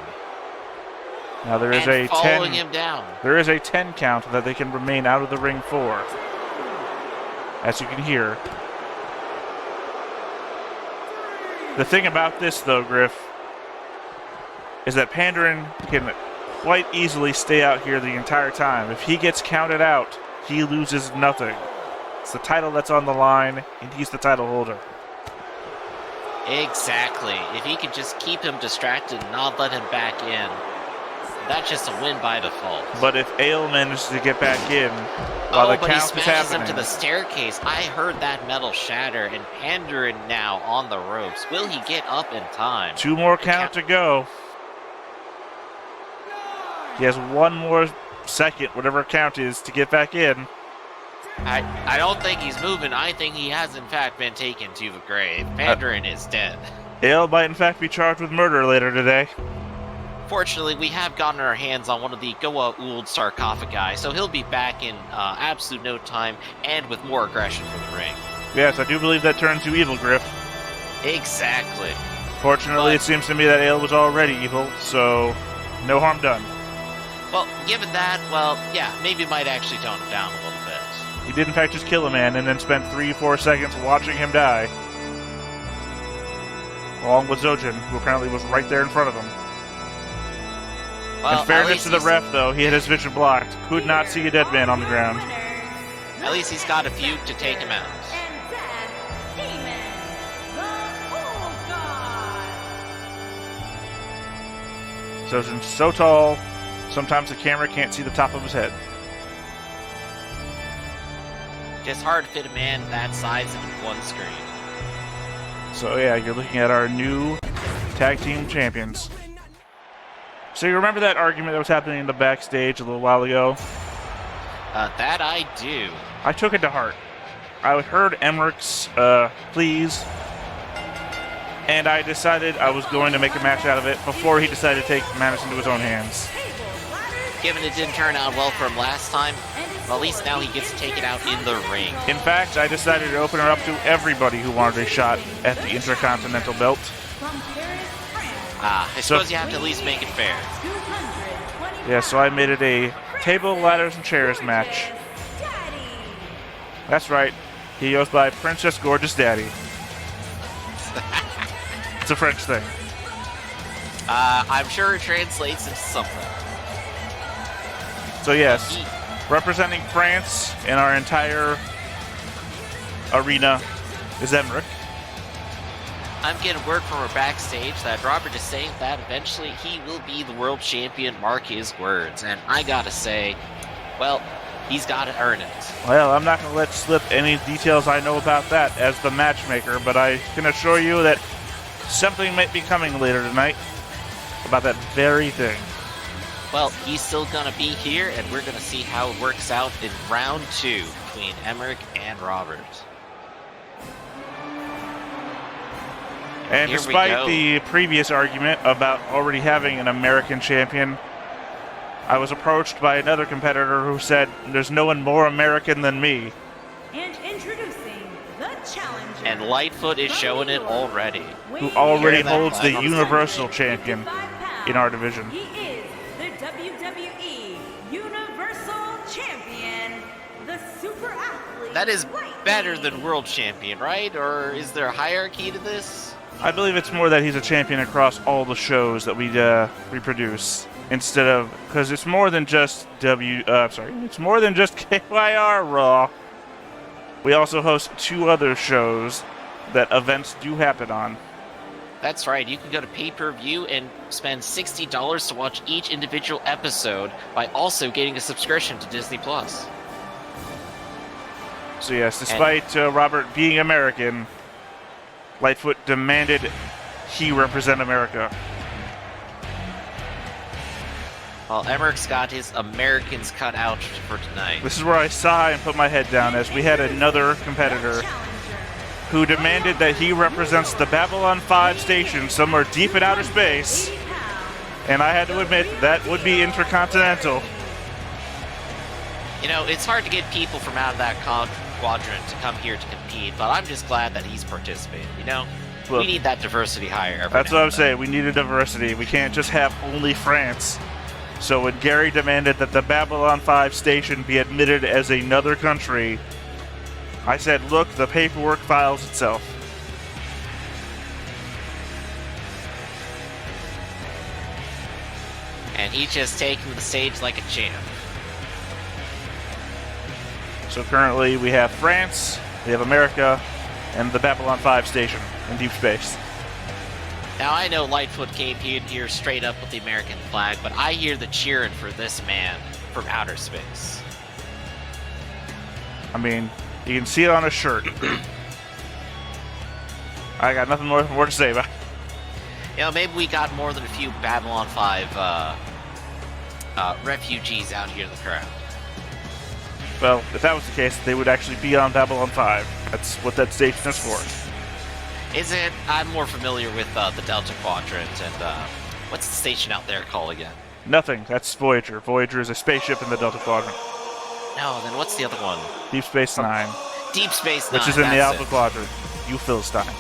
Now there is and a following 10. Him down. There is a 10 count that they can remain out of the ring for. As you can hear. The thing about this, though, Griff, is that Pandaren can quite easily stay out here the entire time. If he gets counted out, he loses nothing. It's the title that's on the line, and he's the title holder. Exactly. If he could just keep him distracted and not let him back in, that's just a win by default. But if Ale manages to get back in while the count is happening... he smashes him to the staircase. I heard that metal shatter, and Pandaren now on the ropes. Will he get up in time? 2 more count to go. He has 1 more second, whatever count is, to get back in. I don't think he's moving. I think he has, in fact, been taken to the grave. Pandaren is dead. Ale might, in fact, be charged with murder later today. Fortunately, we have gotten our hands on one of the Goa Uld sarcophagi, so he'll be back in absolute no time and with more aggression from the ring. Yes, I do believe that turned to evil, Griff. Exactly. Fortunately, it seems to me that Ale was already evil, so no harm done. Well, given that, well, yeah, maybe might actually tone him down a little bit. He did, in fact, just kill a man and then spent 3-4 seconds watching him die. along with Zojin, who apparently was right there in front of him. Well, In fairness to the ref, though, he had his vision blocked. Could not see a dead man on the ground. At least he's got a few to take him out. Zojin's so tall, sometimes the camera can't see the top of his head. Just hard to fit a man that size into one screen. So yeah, you're looking at our new tag team champions. So you remember that argument that was happening in the backstage a little while ago? That I do. I took it to heart. I heard Emmerich's pleas, and I decided I was going to make a match out of it before he decided to take matters into his own hands. Given it didn't turn out well for him last time, well, at least now he gets to take it out in the ring. In fact, I decided to open her up to everybody who wanted a shot at the Intercontinental belt. I suppose you have to at least make it fair. Yeah, so I made it a table, ladders, and chairs match. That's right. He goes by Princess Gorgeous Daddy. It's a French thing. I'm sure it translates into something. So yes, representing France in our entire arena is Emmerich. I'm getting word from her backstage that Robert is saying that eventually he will be the world champion, mark his words. And I gotta say, well, he's gotta earn it. Well, I'm not going to let slip any details I know about that as the matchmaker, but I can assure you that something might be coming later tonight about that very thing. Well, he's still gonna be here, and we're gonna see how it works out in round 2 between Emmerich and Robert. And Here we despite go. the previous argument about already having an American champion, I was approached by another competitor who said, "There's no one more American than me." And introducing the challenger. And Lightfoot is showing it already. Who already Hear that? holds the Universal Champion in our division. He is the WWE Universal Champion, the super athlete. That is better than world champion, right? Or is there a hierarchy to this? I believe it's more that he's a champion across all the shows that we reproduce, instead of, because it's more than just it's more than just KYR Raw. We also host 2 other shows that events do happen on. That's right, you can go to pay-per-view and spend $60 to watch each individual episode by also getting a subscription to Disney+. So yes, despite Robert being American, Lightfoot demanded he represent America. Well, Emmerich's got his Americans cut out for tonight. This is where I sigh and put my head down, as we had another competitor who demanded that he represents the Babylon 5 station somewhere deep in outer space, and I had to admit that would be Intercontinental. You know, it's hard to get people from out of that quadrant to come here to compete, but I'm just glad that he's participating, you know? Look, we need that diversity higher. That's what I'm saying. We need a diversity. We can't just have only France. So when Gary demanded that the Babylon 5 station be admitted as another country, I said, look, the paperwork files itself. And he's just taking the stage like a champ. So currently we have France, we have America, and the Babylon 5 station in deep space. Now, I know Lightfoot came here straight up with the American flag, but I hear the cheering for this man from outer space. I mean, you can see it on his shirt. I got nothing more to say about it. You know, maybe we got more than a few Babylon 5 refugees out here in the crowd. Well, if that was the case, they would actually be on Babylon 5. That's what that station is for. Is it? I'm more familiar with the Delta Quadrant, and what's the station out there called again? Nothing. That's Voyager. Voyager is a spaceship in the Delta Quadrant. No, then what's the other one? Deep Space Nine, Deep Space Nine. which is in the that's Alpha it. Quadrant. You Philistine.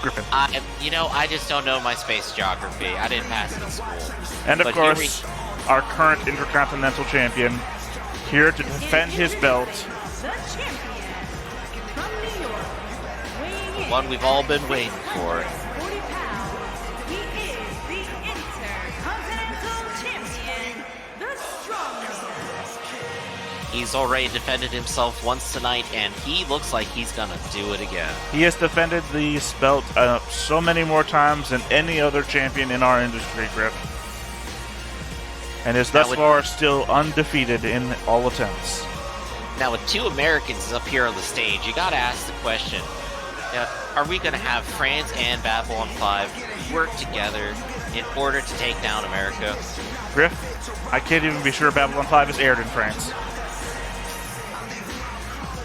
Griffin. I just don't know my space geography. I didn't pass it in school. And of But here course, our current Intercontinental Champion, here to defend his belt. The champion from New York, weighing in One we've all been waiting for. 40 pounds, He's already defended himself once tonight, and he looks like he's gonna do it again. He has defended this belt so many more times than any other champion in our industry, Griff. And is thus far still undefeated in all attempts. Now, with 2 Americans up here on the stage, you gotta ask the question, are we gonna have France and Babylon 5 work together in order to take down America? Griff, I can't even be sure Babylon 5 is aired in France.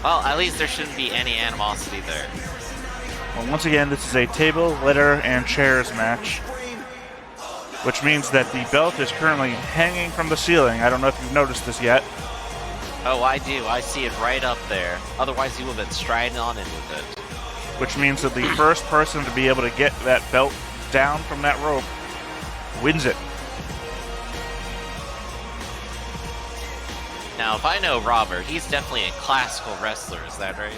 Well, at least there shouldn't be any animosity there. Well, once again, this is a table, litter, and chairs match, which means that the belt is currently hanging from the ceiling. I don't know if you've noticed this yet. Oh, I do. I see it right up there. Otherwise, you would have been striding on in with it. Which means that the first person to be able to get that belt down from that rope wins it. Now, if I know Robert, he's definitely a classical wrestler, is that right?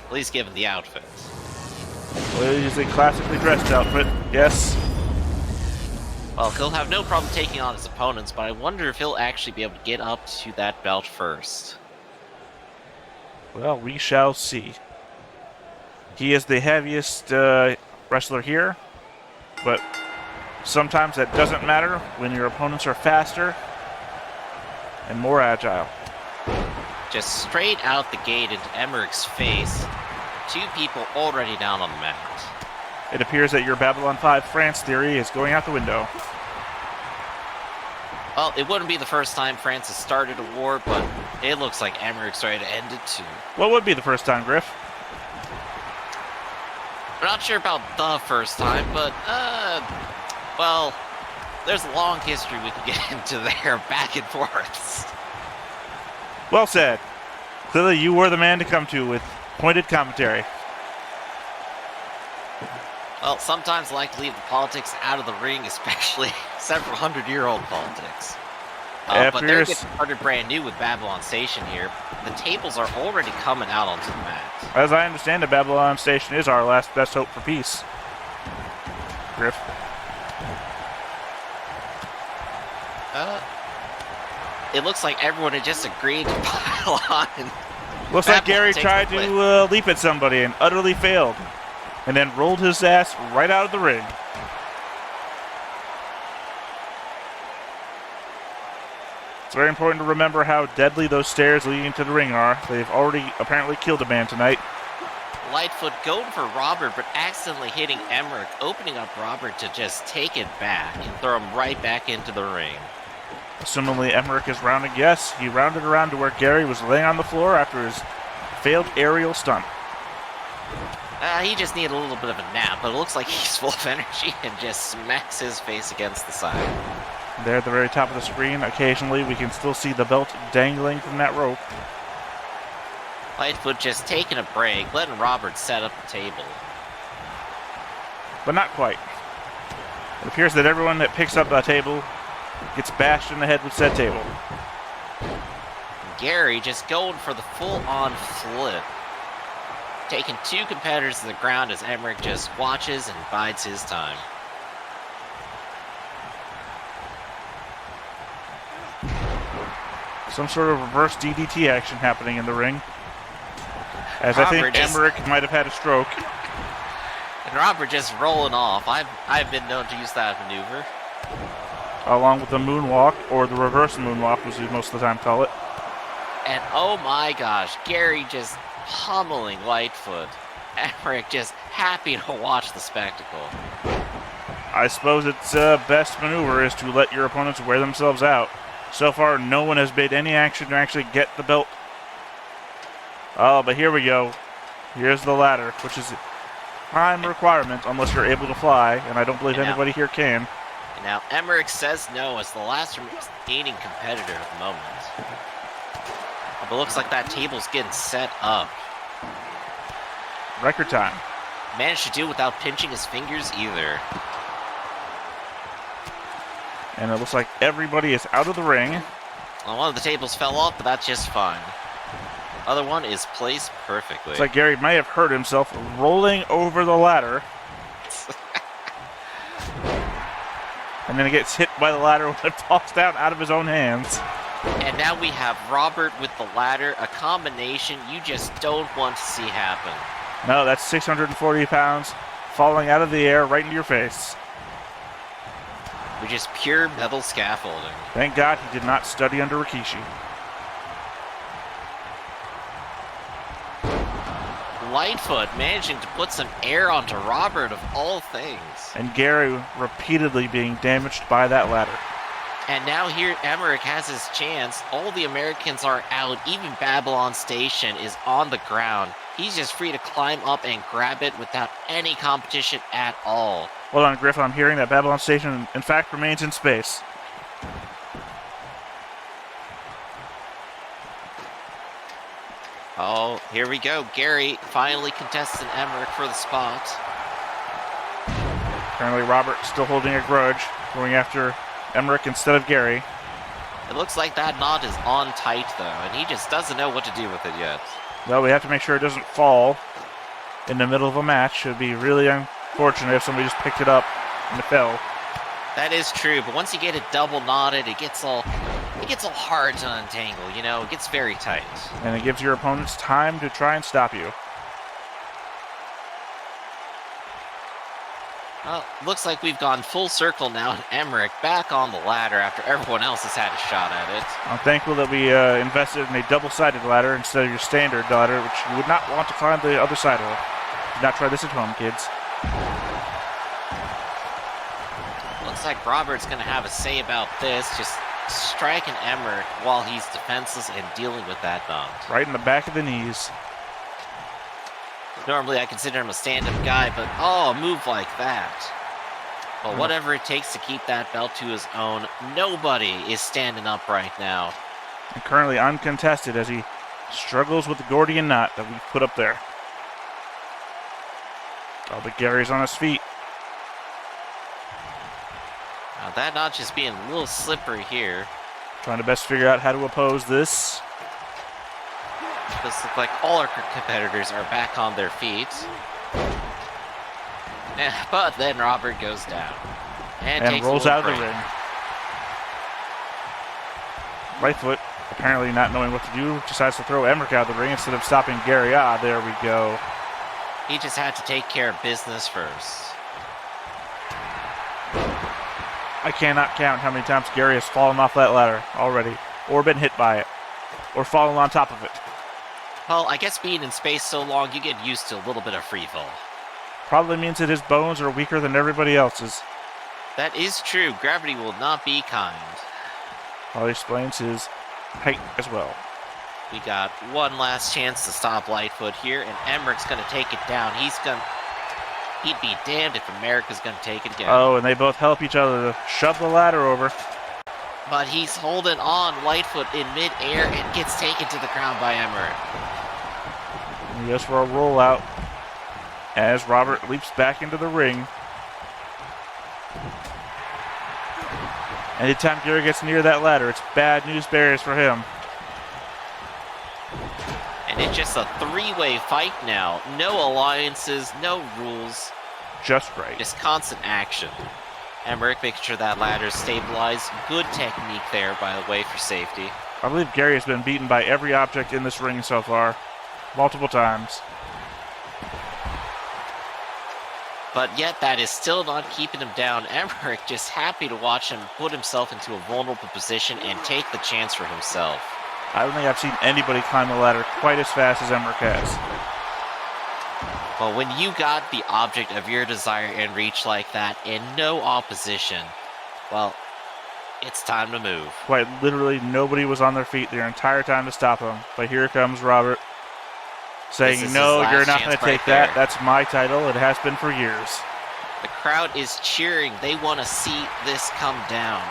At least given the outfit. Well, he's a classically dressed outfit, yes. Well, he'll have no problem taking on his opponents, but I wonder if he'll actually be able to get up to that belt first. Well, we shall see. He is the heaviest wrestler here, but sometimes that doesn't matter when your opponents are faster and more agile. Just straight out the gate into Emmerich's face. 2 people already down on the mat. It appears that your Babylon 5 France theory is going out the window. Well, it wouldn't be the first time France has started a war, but it looks like Emmerich's ready to end it too. What would be the first time, Griff? I'm not sure about the first time, but, well, there's a long history we can get into there, back and forth. Well said. Clearly you were the man to come to with pointed commentary. Well, sometimes I like to leave the politics out of the ring, especially several hundred-year-old politics. But they're getting started brand new with Babylon Station here. The tables are already coming out onto the mat. As I understand it, Babylon Station is our last best hope for peace. Griff. It looks like everyone had just agreed to pile on. Looks like Gary tried to leap at somebody and utterly failed, and then rolled his ass right out of the ring. It's very important to remember how deadly those stairs leading to the ring are. They've already apparently killed a man tonight. Lightfoot going for Robert, but accidentally hitting Emmerich, opening up Robert to just take it back and throw him right back into the ring. Assumingly Emmerich is rounding. Yes, he rounded around to where Gary was laying on the floor after his failed aerial stunt. He just needed a little bit of a nap, but it looks like he's full of energy and just smacks his face against the side. There at the very top of the screen, occasionally we can still see the belt dangling from that rope. Lightfoot just taking a break, letting Robert set up the table. But not quite. It appears that everyone that picks up that table gets bashed in the head with said table. Gary just going for the full-on flip. Taking 2 competitors to the ground as Emmerich just watches and bides his time. Some sort of reverse DDT action happening in the ring. As Robert I think Emmerich might have had a stroke. And Robert just rolling off. I've been known to use that maneuver. Along with the moonwalk, or the reverse moonwalk, as we most of the time call it. And oh my gosh, Gary just pummeling Lightfoot. Emmerich just happy to watch the spectacle. I suppose its best maneuver is to let your opponents wear themselves out. So far, no one has made any action to actually get the belt. Oh, but here we go. Here's the ladder, which is a prime requirement unless you're able to fly, and I don't believe anybody here can. And now Emmerich says no as the last remaining competitor at the moment. But it looks like that table's getting set up. Record time. Managed to do it without pinching his fingers either. And it looks like everybody is out of the ring. Well, one of the tables fell off, but that's just fine. Other one is placed perfectly. It's like Gary may have hurt himself rolling over the ladder. And then he gets hit by the ladder when it falls down out of his own hands. And now we have Robert with the ladder, a combination you just don't want to see happen. No, that's 640 pounds falling out of the air right into your face. Which is pure metal scaffolding. Thank God he did not study under Rikishi. Lightfoot managing to put some air onto Robert of all things. And Gary repeatedly being damaged by that ladder. And now here Emmerich has his chance. All the Americans are out. Even Babylon Station is on the ground. He's just free to climb up and grab it without any competition at all. Hold on, Griffin. I'm hearing that Babylon Station, in fact, remains in space. Oh, here we go. Gary finally contesting Emmerich for the spot. Apparently Robert still holding a grudge, going after Emmerich instead of Gary. It looks like that knot is on tight, though, and he just doesn't know what to do with it yet. Well, we have to make sure it doesn't fall in the middle of a match. It would be really unfortunate if somebody just picked it up and it fell. That is true, but once you get it double knotted, it gets all hard to untangle, you know? It gets very tight. And it gives your opponents time to try and stop you. Well, looks like we've gone full circle now, and Emmerich back on the ladder after everyone else has had a shot at it. I'm thankful that we invested in a double-sided ladder instead of your standard ladder, which you would not want to climb the other side of. Do not try this at home, kids. Looks like Robert's going to have a say about this, just striking Emmerich while he's defenseless and dealing with that knot. Right in the back of the knees. Normally I consider him a stand-up guy, but a move like that. But whatever it takes to keep that belt to his own, nobody is standing up right now. And currently uncontested as he struggles with the Gordian knot that we put up there. Oh, but Gary's on his feet. Now that knot just being a little slippery here. Trying to best figure out how to oppose this. Does look like all our competitors are back on their feet. But then Robert goes down. And takes rolls a out of break. the ring. Lightfoot, apparently not knowing what to do, decides to throw Emmerich out of the ring instead of stopping Gary. Ah, there we go. He just had to take care of business first. I cannot count how many times Gary has fallen off that ladder already, or been hit by it, or fallen on top of it. Well, I guess being in space so long, you get used to a little bit of free fall. Probably means that his bones are weaker than everybody else's. That is true. Gravity will not be kind. Probably explains his height as well. We got one last chance to stop Lightfoot here, and Emmerich's going to take it down. He'd be damned if America's going to take it down. Oh, and they both help each other to shove the ladder over. But he's holding on Lightfoot in midair and gets taken to the ground by Emmerich. And he goes for a rollout as Robert leaps back into the ring. Anytime Gary gets near that ladder, it's bad news bears for him. And it's just a three-way fight now. No alliances, no rules. Just right. Just constant action. Emmerich making sure that ladder's stabilized. Good technique there, by the way, for safety. I believe Gary has been beaten by every object in this ring so far. Multiple times. But yet that is still not keeping him down. Emmerich just happy to watch him put himself into a vulnerable position and take the chance for himself. I don't think I've seen anybody climb the ladder quite as fast as Emmerich has. But when you got the object of your desire in reach like that and no opposition, well, it's time to move. Quite literally nobody was on their feet their entire time to stop him. But here comes Robert saying, This is no, his you're last not going chance to take right that. there. That's my title. It has been for years. The crowd is cheering. They want to see this come down.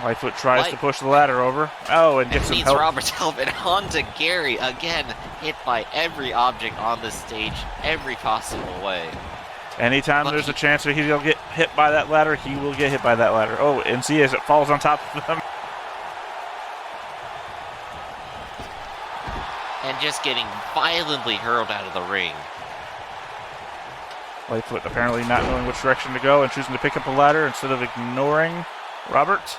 Lightfoot tries to push the ladder over. Oh, and gets some needs help. Robert's help, and onto Gary. Again, hit by every object on this stage, every possible way. Anytime there's a chance that he'll get hit by that ladder, he will get hit by that ladder. Oh, and see as it falls on top of him. And just getting violently hurled out of the ring. Lightfoot apparently not knowing which direction to go and choosing to pick up the ladder instead of ignoring Robert.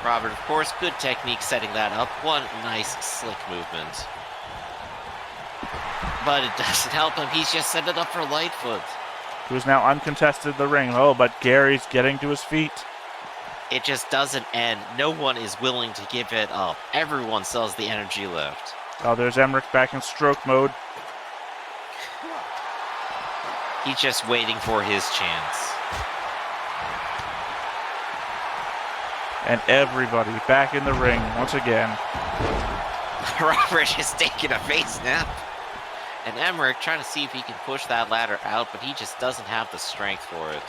Robert, of course, good technique setting that up. One nice, slick movement. But it doesn't help him. He's just set it up for Lightfoot. Who's now uncontested in the ring. Oh, but Gary's getting to his feet. It just doesn't end. No one is willing to give it up. Everyone sells the energy lift. Oh, there's Emmerich back in stroke mode. He's just waiting for his chance. And everybody back in the ring once again. Robert is taking a face nap. And Emmerich trying to see if he can push that ladder out, but he just doesn't have the strength for it.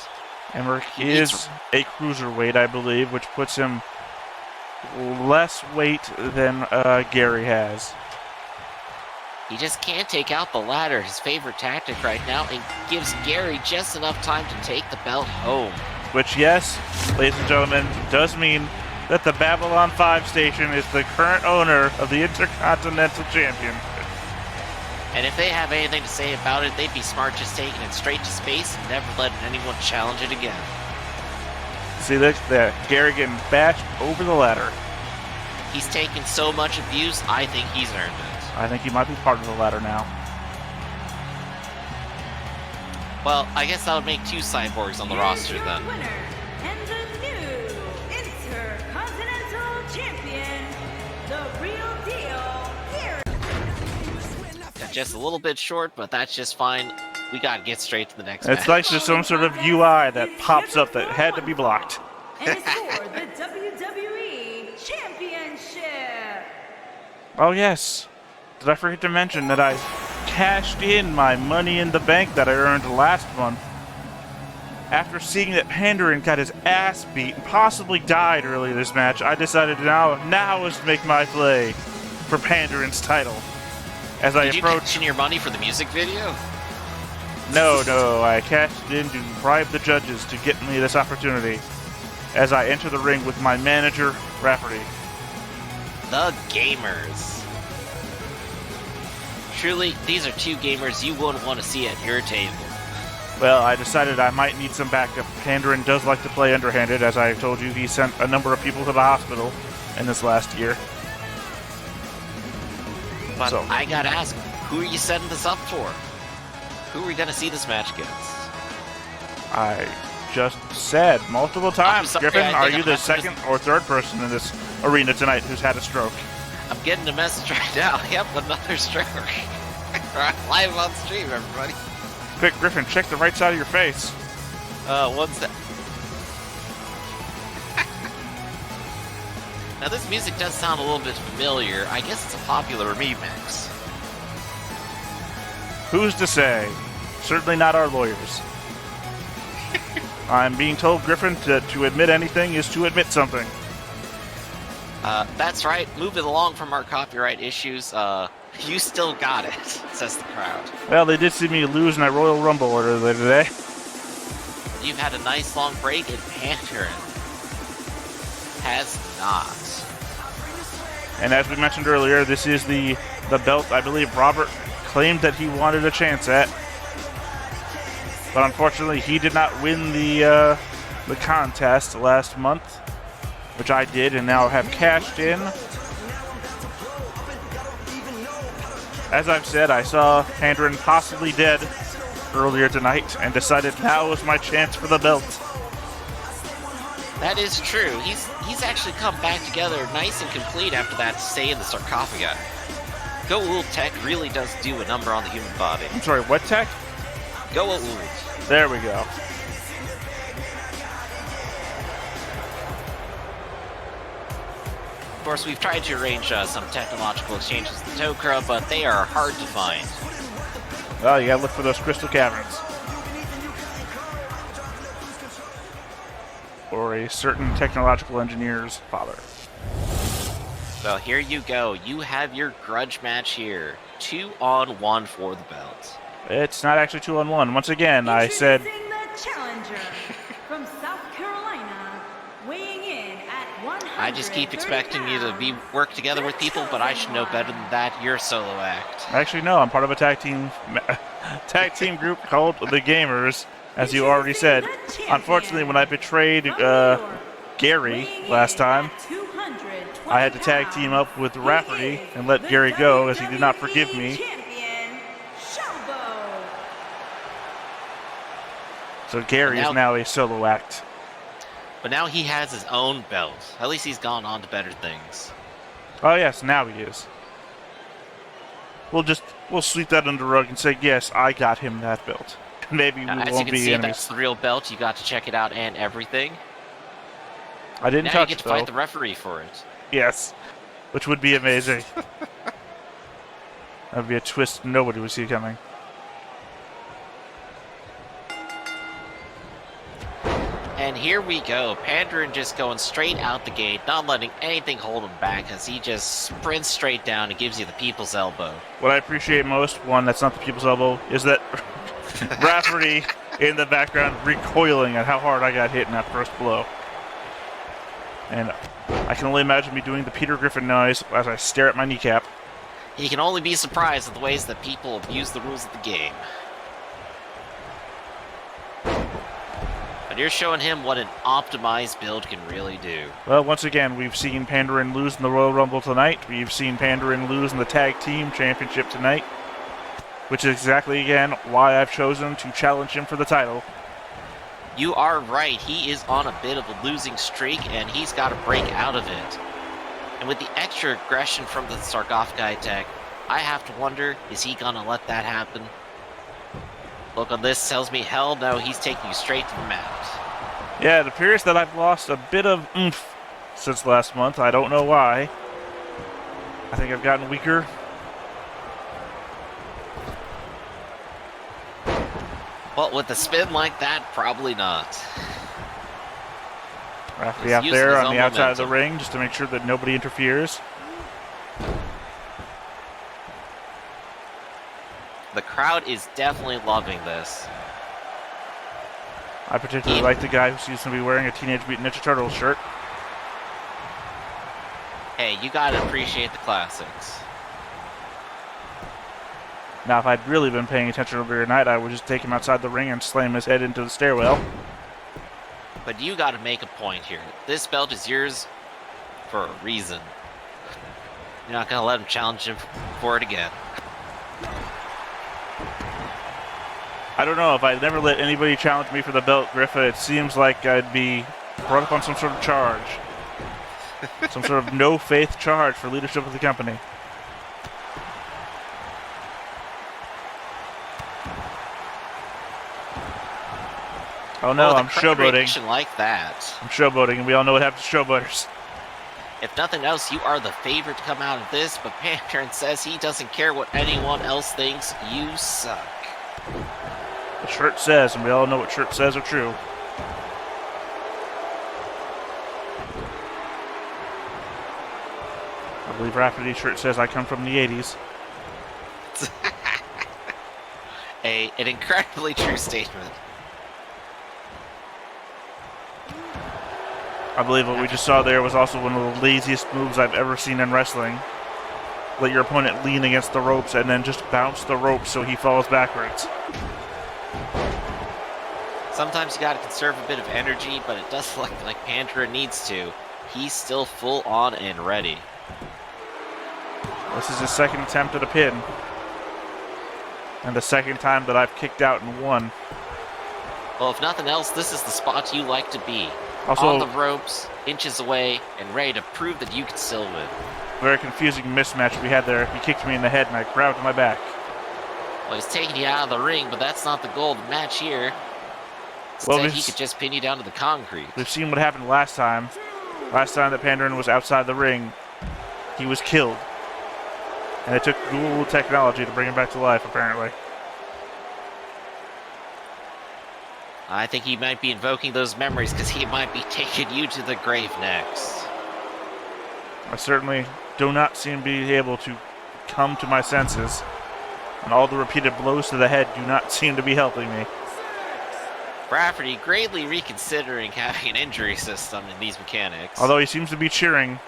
Emmerich is a cruiserweight, I believe, which puts him less weight than Gary has. He just can't take out the ladder, his favorite tactic right now, and gives Gary just enough time to take the belt home. Which, yes, ladies and gentlemen, does mean that the Babylon 5 station is the current owner of the Intercontinental Champion. And if they have anything to say about it, they'd be smart just taking it straight to space and never letting anyone challenge it again. See this? Gary getting bashed over the ladder. He's taken so much abuse, I think he's earned it. I think he might be part of the ladder now. Well, I guess that would make two cyborgs on the roster Here's your then. winner, and the new Intercontinental Champion, the real deal, Gary. Just a little bit short, but that's just fine. We gotta get straight to the next It's match. like there's some sort of UI that pops up that had to be blocked. And it's for the WWE Championship. Oh yes. Did I forget to mention that I cashed in my Money in the Bank that I earned last month? After seeing that Pandarin got his ass beat and possibly died earlier this match, I decided now is to make my play for Pandarin's title. As I Did you approach... cash in your money for the music video? No, I cashed it in to bribe the judges to get me this opportunity as I enter the ring with my manager, Rafferty. The Gamers. Truly, these are two gamers you wouldn't want to see at your table. Well, I decided I might need some backup. Pandarin does like to play underhanded. As I told you, he sent a number of people to the hospital in this last year. But So- I gotta ask, who are you setting this up for? Who are we gonna see this match against? I just said multiple times, sorry, Griffin, I are think you I'm the not second or third person in this arena tonight who's had a stroke? I'm getting a message right now. Yep, another stroke. Live on stream, everybody. Quick, Griffin, check the right side of your face. What's that? Now this music does sound a little bit familiar. I guess it's a popular remix. Who's to say? Certainly not our lawyers. I'm being told, Griffin, to admit anything is to admit something. That's right. Moving along from our copyright issues, you still got it, says the crowd. Well, they did see me lose in that Royal Rumble earlier today. You've had a nice long break, and Pandarin has not. And as we mentioned earlier, this is the belt I believe Robert claimed that he wanted a chance at. But unfortunately, he did not win the contest last month, which I did and now have cashed in. As I've said, I saw Pandarin possibly dead earlier tonight and decided now was my chance for the belt. That is true. He's actually come back together nice and complete after that stay in the sarcophagi. Go Ult Tech really does do a number on the human body. I'm sorry, what tech? Go Ult. There we go. Of course, we've tried to arrange some technological exchanges with Tokra, but they are hard to find. Well, you gotta look for those crystal caverns. Or a certain technological engineer's father. Well, here you go. You have your grudge match here. 2-on-1 for the belt. It's not actually 2-on-1. Once again, I said... Introducing the challenger from South Carolina, weighing in at 130 I just keep expecting you to work together with people, but I should know better than that. You're a solo act. Actually, no, I'm part of a tag team group called The Gamers, as you already said. Unfortunately, when I betrayed Gary last time, I had to tag team up with Rafferty and let Gary go as he did not forgive me. Champion, Showbo. So Gary is now a solo act. But now he has his own belt. At least he's gone on to better things. Oh yes, now he is. We'll sweep that under the rug and say, yes, I got him that belt. Maybe we As you won't can be see, enemies. that's the real belt. You got to check it out and everything. I didn't Now touch you get it, to fight though. the referee for it. Yes, which would be amazing. That would be a twist nobody would see coming. And here we go. Pandaren just going straight out the gate, not letting anything hold him back as he just sprints straight down and gives you the people's elbow. What I appreciate most, one that's not the people's elbow, is that Rafferty in the background recoiling at how hard I got hit in that first blow. And I can only imagine me doing the Peter Griffin noise as I stare at my kneecap. He can only be surprised at the ways that people abuse the rules of the game. But you're showing him what an optimized build can really do. Well, once again, we've seen Pandaren lose in the Royal Rumble tonight. We've seen Pandaren lose in the Tag Team Championship tonight. Which is exactly, again, why I've chosen to challenge him for the title. You are right. He is on a bit of a losing streak, and he's got to break out of it. And with the extra aggression from the Sarcophagus attack, I have to wonder, is he going to let that happen? Look on this tells me, hell no, he's taking you straight to the mat. Yeah, it appears that I've lost a bit of oomph since last month. I don't know why. I think I've gotten weaker. Well, with a spin like that, probably not. Rafferty He's out using there his on own the outside of the momentum. ring just to make sure that nobody interferes. The crowd is definitely loving this. I particularly like the guy who seems to be wearing a Teenage Mutant Ninja Turtles shirt. Hey, you gotta appreciate the classics. Now, if I'd really been paying attention earlier tonight, I would just take him outside the ring and slam his head into the stairwell. But you gotta make a point here. This belt is yours for a reason. You're not gonna let him challenge him for it again. I don't know, if I'd never let anybody challenge me for the belt, Griffin, it seems like I'd be brought up on some sort of charge. Some sort of no-faith charge for leadership of the company. Oh no, Oh, the I'm crowd showboating. reaction like that. I'm showboating, and we all know what happens to showboaters. If nothing else, you are the favorite to come out of this, but Pandaren says he doesn't care what anyone else thinks. You suck. The shirt says, and we all know what shirt says are true. I believe Rafferty's shirt says I come from the 80s. An incredibly true statement. I believe what we just saw there was also one of the laziest moves I've ever seen in wrestling. Let your opponent lean against the ropes and then just bounce the ropes so he falls backwards. Sometimes you gotta conserve a bit of energy, but it does look like Pandaren needs to. He's still full on and ready. This is his second attempt at a pin. And the second time that I've kicked out and won. Well, if nothing else, this is the spot you like to be. Also, on the ropes, inches away, and ready to prove that you can still win. very confusing mismatch we had there. He kicked me in the head and I grabbed my back. Well, he's taking you out of the ring, but that's not the goal of the match here. Well, Instead, he could just pin you down to the concrete. We've seen what happened last time. Last time that Pandaren was outside the ring, he was killed. And it took Google technology to bring him back to life, apparently. I think he might be invoking those memories because he might be taking you to the grave next. I certainly do not seem to be able to come to my senses. And all the repeated blows to the head do not seem to be helping me. Rafferty greatly reconsidering having an injury system in these mechanics. Although he seems to be cheering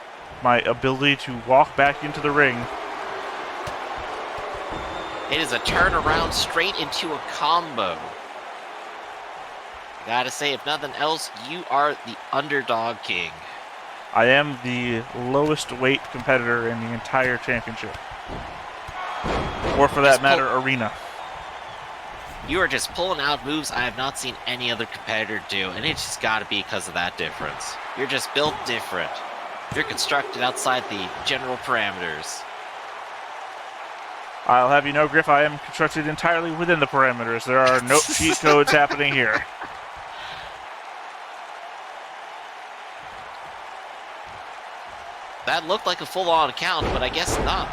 my ability to walk back into the ring. It is a turnaround straight into a combo. Gotta say, if nothing else, you are the underdog king. I am the lowest weight competitor in the entire championship. Or for that matter, arena. You are just pulling out moves I have not seen any other competitor do, and it's just gotta be because of that difference. You're just built different. You're constructed outside the general parameters. I'll have you know, Griff, I am constructed entirely within the parameters. There are no cheat codes happening here. That looked like a full-on count, but I guess not.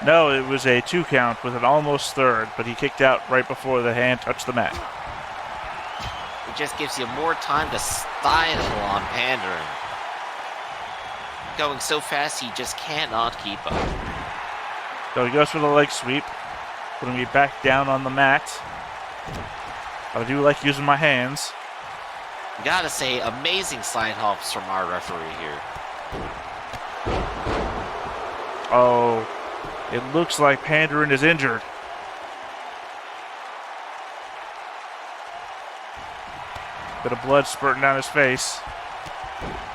No, it was a 2 count with an almost third, but he kicked out right before the hand touched the mat. It just gives you more time to style on pandering. Going so fast, he just cannot keep up. So he goes for the leg sweep, putting me back down on the mat. I do like using my hands. Gotta say, amazing side hops from our referee here. Oh, it looks like Pandaren is injured. Bit of blood spurting down his face.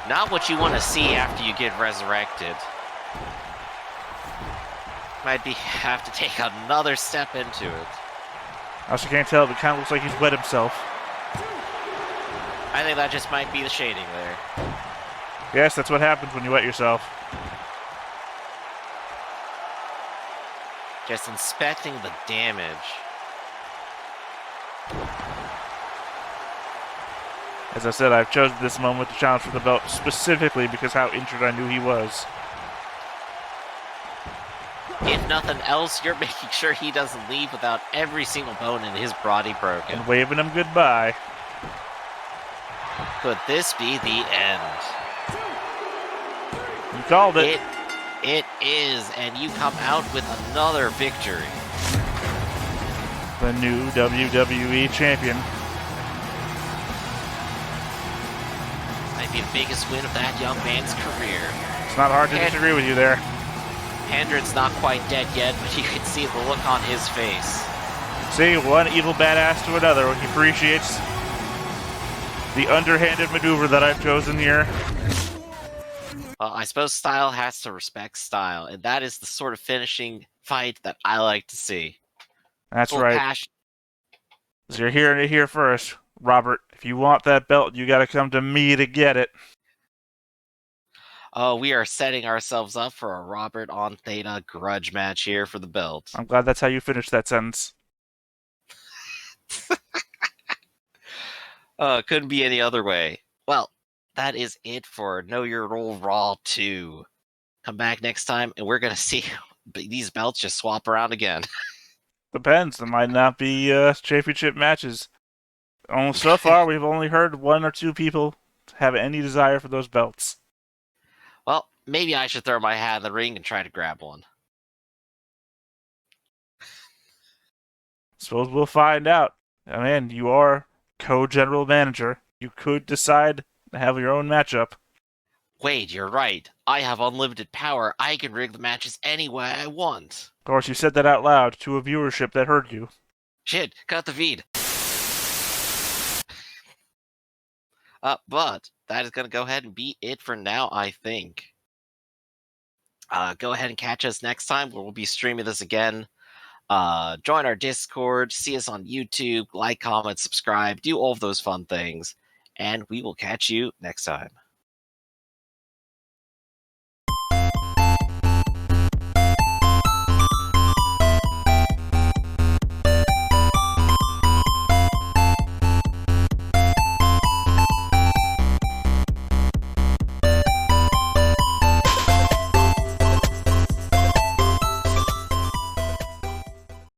Not what you want to see after you get resurrected. Might have to take another step into it. I also can't tell, but it kind of looks like he's wet himself. I think that just might be the shading there. Yes, that's what happens when you wet yourself. Just inspecting the damage. As I said, I've chosen this moment to challenge for the belt specifically because how injured I knew he was. If nothing else, you're making sure he doesn't leave without every single bone in his body broken. And waving him goodbye. Could this be the end? You called it. It is, and you come out with another victory. The new WWE champion. Might be the biggest win of that young man's career. It's not hard to disagree with you there. Pandren's not quite dead yet, but you can see the look on his face. See, one evil badass to another when he appreciates the underhanded maneuver that I've chosen here. I suppose style has to respect style, and that is the sort of finishing fight that I like to see. That's Full right. passion. So you're hearing it here first. Robert, if you want that belt, you gotta come to me to get it. Oh, we are setting ourselves up for a Robert on Theta grudge match here for the belt. I'm glad that's how you finished that sentence. Couldn't be any other way. Well, that is it for Know Your Role Raw 2. Come back next time, and we're going to see these belts just swap around again. Depends. There might not be championship matches. So far, we've only heard 1 or 2 people have any desire for those belts. Well, maybe I should throw my hat in the ring and try to grab one. Suppose we'll find out. I mean, you are co-general manager. You could decide to have your own matchup. Wait, you're right. I have unlimited power. I can rig the matches any way I want. Of course, you said that out loud to a viewership that heard you. Shit, cut the feed. But that is going to go ahead and be it for now, I think. Go ahead and catch us next time where we'll be streaming this again. Join our Discord, see us on YouTube, like, comment, subscribe, do all of those fun things, and we will catch you next time.